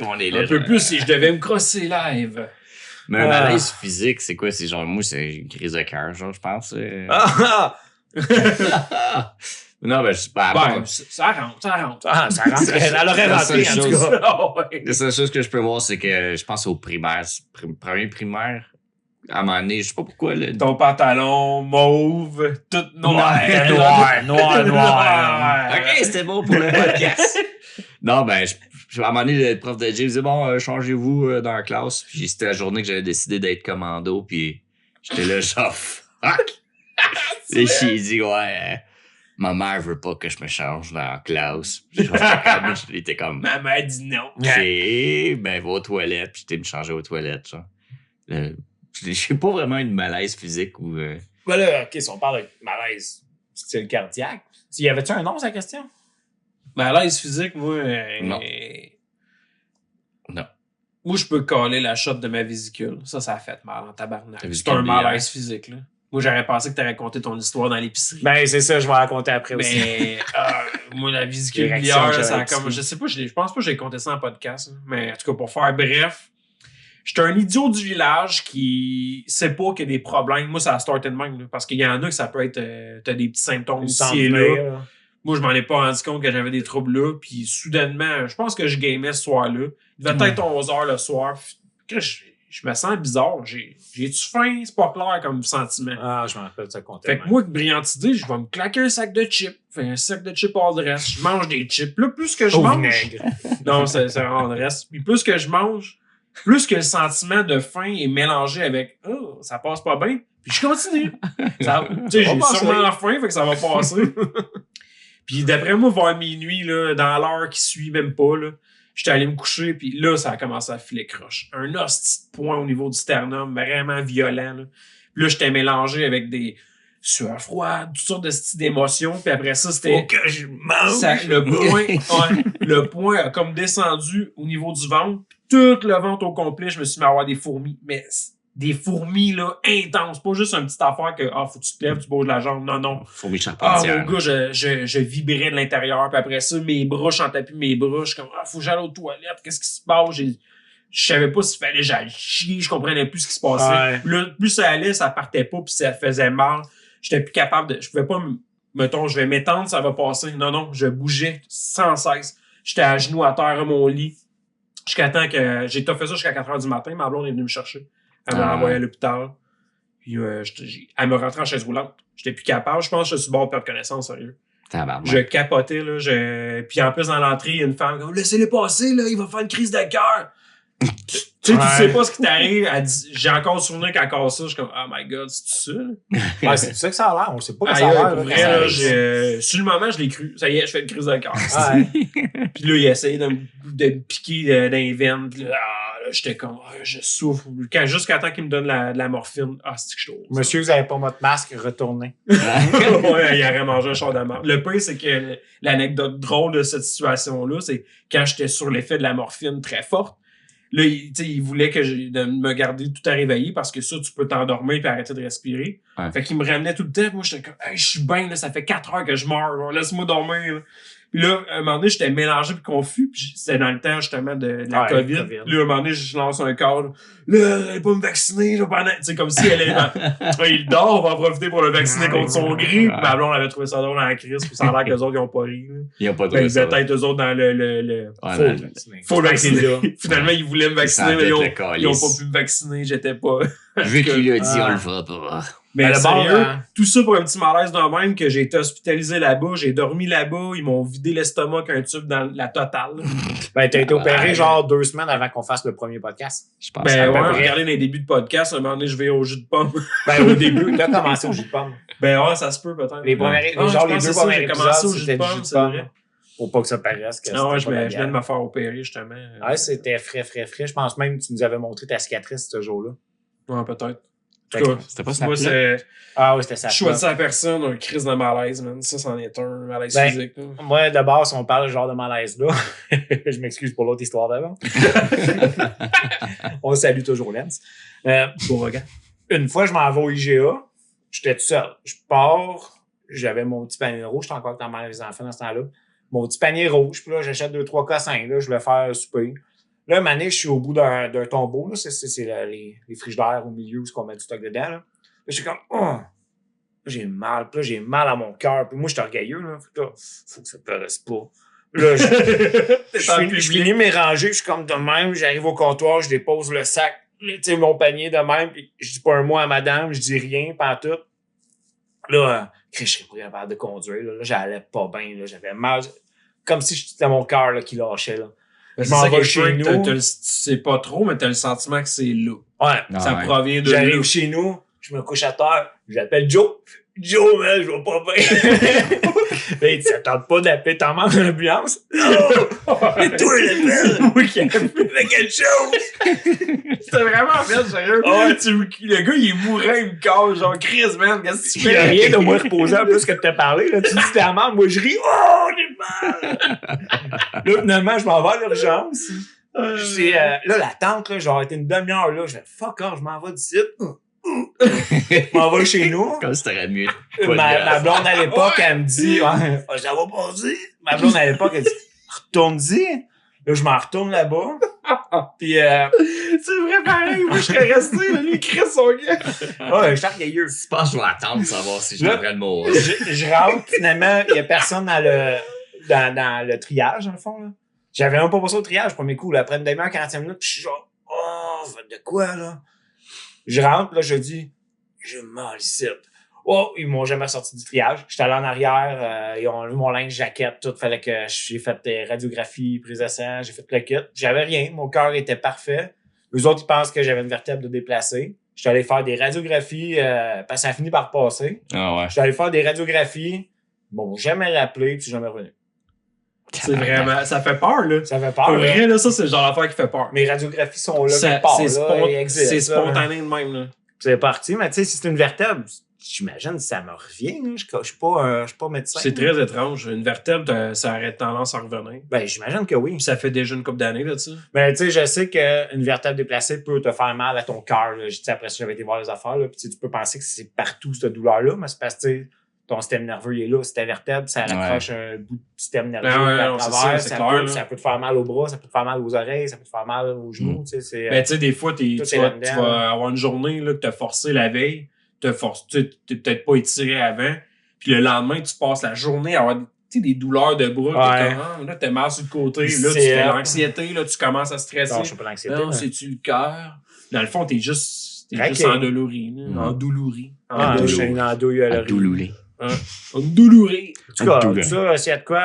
On est là. Un peu genre. plus si je devais me crosser live. Mais un malaise physique, c'est quoi? C'est genre, moi, c'est une crise de cœur, genre, je pense. » Non, ben, je sais pas. Ben, ça rentre. Ça rentre. Elle aurait La rentré, seule en tout chose. cas. Ah ouais. La seule chose que je peux voir, c'est que je pense au primaire, premier primaire, à un moment donné, je sais pas pourquoi, là. Ton pantalon mauve, tout noir. Noir. Ok, c'était bon pour le podcast. Non, ben, à un moment donné, le prof de gym disait, bon, changez-vous dans la classe. Puis c'était la journée que j'avais décidé d'être commando, puis j'étais là, genre, fuck. Et j'ai dit, ouais, ma mère veut pas que je me change dans la classe. J'étais comme, Ma mère dit non. OK, ben, va aux toilettes, puis j'étais me changer aux toilettes, genre. J'ai pas vraiment une malaise physique ou. Ben là, OK, si on parle de malaise style cardiaque, y avait-tu un nom, sa question? Malaise physique, moi. Non. Non. Moi, je peux coller la shot de ma vésicule. Ça a fait mal en tabarnak. Ta C'est vésicule un biliaire. malaise physique, là. Moi, j'aurais pensé que t'aurais raconté ton histoire dans l'épicerie. Ben, c'est ça, je vais raconter après aussi. Mais moi, la vésicule L'érection biliaire, que là, ça a j'avais comme. ici. Je sais pas, je pense pas que j'ai compté ça en podcast. Là. Mais en tout cas, pour faire bref, j'étais un idiot du village qui sait pas qu'il y a des problèmes. Moi, ça a starté de même. Là, parce qu'il y en a que ça peut être. T'as des petits symptômes ici et là. Moi, je m'en ai pas rendu compte que j'avais des troubles là. Puis soudainement, je pense que je gamais ce soir-là. Il devait être 11h le soir. Que je me sens bizarre. J'ai-tu faim? C'est pas clair comme sentiment. Ah, je m'en rappelle de ça compter. Fait que moi, brillante idée, je vais me claquer un sac de chips. Fait un sac de chips hors de reste. Je mange des chips. Là, plus que je Au mange. vinaigre. Non, c'est hors de reste. Puis plus que je mange, plus que le sentiment de faim est mélangé avec oh, ça passe pas bien. Puis je continue. Ça- Tu sais, Ça va j'ai passer. sûrement faim, fait que ça va passer. Puis d'après moi, vers minuit, là, dans l'heure qui suit, même pas, là, j'étais allé me coucher, puis là, ça a commencé à filer croche. Un hostie de point au niveau du sternum, vraiment violent. Là, puis là j'étais mélangé avec des sueurs froides, toutes sortes de styles d'émotions. Puis après ça, c'était... Faut que je mange. Le point a comme descendu au niveau du ventre. Puis tout le ventre au complet, je me suis mis à avoir des fourmis. Mais des fourmis, là, intenses. Pas juste une petite affaire que, faut que tu te lèves, tu bouges la jambe. Non, non. Fourmi Ah, charpentière. mon gars, je vibrais de l'intérieur. Puis après ça, mes bras, j'en tapis mes bras. Je suis comme, faut que j'aille aux toilettes. Qu'est-ce qui se passe? Je savais pas s'il fallait que j'aille chier. Je comprenais plus ce qui se passait. Ouais. Là, plus ça allait, ça partait pas. Puis ça faisait mal. J'étais plus capable de... Je pouvais pas... Mettons, je vais m'étendre, ça va passer. Non, non. Je bougeais sans cesse. J'étais à genoux à terre à mon lit. Jusqu'à temps que... J'ai fait ça jusqu'à 4h du matin. Ma blonde est venue me chercher. Elle m'a envoyé à l'hôpital. Puis elle m'a rentré en chaise roulante. J'étais plus capable. Je pense que je suis bon de perdre connaissance, sérieux. Tabarnak. Je capotais, là. Puis en plus, dans l'entrée, il y a une femme qui dit « Laissez-le passer, là. Il va faire une crise de cœur. » Tu sais pas ce qui t'arrive. J'ai encore souvenir qu'elle casse ça. Je suis comme, oh my god, c'est ça? Ouais, c'est ça que ça a l'air. On sait pas que ça a Aïe, l'air. pour là, vrai, quand là, ça arrive. sur le moment, je l'ai cru. Ça y est, je fais une crise de cœur. Ouais. Puis là, il essayait de me piquer dans les veines. Puis là, j'étais comme, je souffre. Jusqu'à temps qu'il me donne de la morphine. C'est que je trouve. Monsieur, vous n'avez pas votre masque, retournez. Ouais, il aurait mangé un char de marde. Le pire, c'est que l'anecdote drôle de cette situation-là, c'est quand j'étais sur l'effet de la morphine très forte, là, il voulait de me garder tout à réveiller parce que ça, tu peux t'endormir et arrêter de respirer. Ouais. Fait qu'il me ramenait tout le temps. Moi, j'étais comme, hey, je suis bien, là, ça fait 4 heures que je meurs. Genre, laisse-moi dormir. Là. Puis là, à un moment donné, j'étais mélangé puis confus. Puis c'était dans le temps, justement, de la COVID. Là, à un moment donné, je lance un corps. Là, elle pas me vacciner. Là, pendant... Tu sais, comme si elle est il dort, on va en profiter pour le vacciner contre son gris. Puis ma blonde avait trouvé ça drôle dans la crise. Puis ça a l'air qu'eux autres, ils ont pas ri. Là. Ils ont pas Ben, trouvé ils ça. étaient peut-être eux autres dans le Faut vacciner. Finalement, ils voulaient me vacciner, mais ils ont pas calice. pu me vacciner. J'étais pas. Vu qu'il a dit, on le fera pas. Mais À la sérieux, barre, hein. tout ça pour un petit malaise de même que j'ai été hospitalisé là-bas, j'ai dormi là-bas, ils m'ont vidé l'estomac qu'un tube dans la totale. Ben, t'as été opéré Ouais. genre 2 semaines avant qu'on fasse le premier podcast. Je pense Ben à peu ouais, près. regardez les débuts de podcast, à un moment donné, je vais au jus de pomme. Ben, au début, t'as commencé au jus de pomme. Ben ouais, ça se peut peut-être. Les premiers, Ah, genre je les pense 2 que c'est ça, premiers j'ai commencé au épisodes, jus c'était de du pomme, jus de c'est pomme. vrai. Pour pas que ça paraisse que Ah ouais, je c'était pas la viens de bière. me faire opérer, justement. Ouais, c'était frais. Je pense même que tu nous avais montré ta cicatrice ce jour-là. Ouais, peut-être. En Fait tout que- cas, C'était pas ça. moi, c'est... Ah oui, c'était ça. Je choisis la personne, un crise de malaise, man. Ça, c'en est un malaise Ben, physique. Là. Moi, de base, on parle genre de malaise-là. Je m'excuse pour l'autre histoire d'avant. On salue toujours Lens. Bon regard. Une fois, je m'en vais au IGA. J'étais tout seul. Je pars. J'avais mon petit panier rouge. J'étais encore dans les enfants dans ce temps-là. Mon petit panier rouge. Puis là, j'achète 2-3 cassins. Là, je voulais faire souper. Là, un moment donné, je suis au bout d'un tombeau. Là. C'est les frigidaires au milieu où on met du stock dedans. Là, je suis comme, oh, j'ai mal. Puis là, j'ai mal à mon cœur. Puis moi, je suis orgueilleux. Là. Fait que là, faut que ça paraisse pas. Là, je finis mes rangées. Je suis comme de même. J'arrive au comptoir. Je dépose le sac. Tu sais, mon panier de même. Puis je dis pas un mot à madame. Je dis rien, pas tout. Là, je serais pas capable de conduire. Là, j'allais pas bien. Là, j'avais mal. Comme si c'était mon cœur là, qui lâchait. Là. Ben, Je c'est m'en ça vais que chez nous. tu sais pas trop, mais t'as le sentiment que c'est là. Ouais. Ah Ça ouais. provient de là. J'arrive chez nous, je me couche à terre, j'appelle Joe. Joe, man, je vais pas bien. Ben, il dit, ça tente pas d'appeler ta mère dans l'ambulance? Oh! Mais toi, l'appelle! Oui, qui a fait Fais quelque chose! C'était vraiment bien, sérieux. Ouais. Le gars, il est mourant, il me casse, genre, Chris, man, qu'est-ce que tu Il y a fais? rien de moins reposé en plus que de te parler. Là. Tu dis ta mère, moi je ris. Oh, j'ai mal! Là, finalement, je m'en vais à l'urgence. Là, la tante, là, j'ai été une demi-heure là. Je fais fuck off, je m'en vais d'ici. Je m'en vais chez nous. Comme si t'aurais mieux. Ma blonde à l'époque, elle me dit, ouais, ça va pas dire. Ma blonde à l'époque, elle dit, retourne-y. Là, je m'en retourne là-bas. Puis, C'est vrai, pareil, moi, je serais resté, là, lui, il crie son gars. ouais, je suis orgueilleux. Je pense que je vais attendre de savoir si je Là, devrais le mourir. Je rentre, finalement, il y a personne dans le triage, dans le fond, là. J'avais même pas passé au triage, premier coup, là. Après une demi-heure, 45 minutes, puis je suis genre, oh, de quoi, là? Je rentre, là, je dis, j'ai mal ici. Oh, ils m'ont jamais sorti du triage. J'étais allé en arrière, ils ont eu mon linge, jaquette, tout. Fallait que j'ai fait des radiographies, prise de sang, j'ai fait le kit. J'avais rien, mon cœur était parfait. Eux autres, ils pensent que j'avais une vertèbre de déplacer. J'étais allé faire des radiographies, parce que ça a fini par passer. Ah ouais. J'étais allé faire des radiographies. Bon, jamais rappelé, puis jamais revenu. C'est vraiment, ça fait peur, là. Ça fait Pour peur. vrai, là, ça, c'est le genre d'affaire qui fait peur. Mes radiographies sont là, Ça- quelque part, c'est là, ils existent, c'est là. spontané de même, là. C'est parti, mais tu sais, si c'est une vertèbre, j'imagine que ça me revient. Là. Je suis pas médecin. C'est très étrange. Une vertèbre, ça aurait tendance à revenir. Ben, j'imagine que oui. Puis ça fait déjà une couple d'années, là, tu sais. Mais tu sais, je sais qu'une vertèbre déplacée peut te faire mal à ton cœur. Là. Après ça, j'avais été voir les affaires. Là, puis tu peux penser que c'est partout, cette douleur-là, mais c'est parce que tu sais, ton système nerveux il est là. Si ta vertèbre, ça raccroche un bout de système nerveux à travers. c'est clair, là. Ça peut te faire mal au bras, ça peut te faire mal aux oreilles, ça peut te faire mal aux genoux. Tu sais, c'est, Ben, tu sais, des fois, tu tout est vas là-dedans, avoir une journée là, que t'as forcé la veille, tu t'es peut-être pas étiré avant, puis le lendemain, tu passes la journée à avoir des douleurs de bras, Ouais. t'es comme, là, t'es mal sur le côté, là, tu C'est, fais l'anxiété, là, tu commences à stresser. non, je sais pas l'anxiété. Non, mais- c'est-tu le cœur? Dans le fond, t'es juste Craqué. endolori, là, endoulouri. Ah, je suis une andouille à l'oreille. Douloulé. Doulouré. En tout cas, Tout, tout ça, s'il y a de quoi,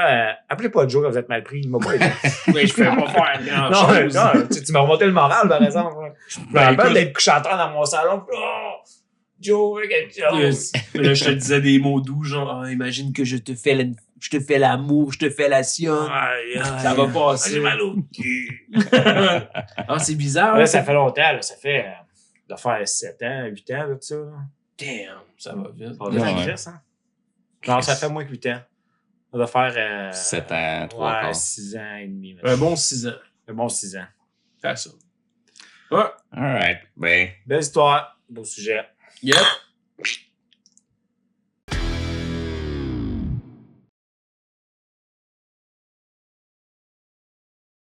appelez pas Joe quand vous êtes mal pris. Il m'a pas aidé. Mais je fais pas faire grand chose. Non, tu m'as remonté le moral, par exemple. Je me rappelle d'être couché en train dans mon salon. Oh, Joe, quelque chose. Là, je te disais des mots doux, genre, ah, imagine que je te fais l'amour, je te fais la sionne. Ça va passer. J'ai mal au cul. Ah, c'est bizarre. Là, ça fait longtemps. Là, ça fait de faire 7 ans, 8 ans, là, tout ça. Là. Damn, ça va vite. Ça va Ouais. vite, hein? Non, ça fait moins que 8 ans. Ça doit faire... 7 ans, 3 ouais, quarts. 6 ans et demi. Un bon 6 ans. Un bon 6 ans. Fais ça. Ouais. Alright. Ben, Belle histoire. Beau sujet. Yep.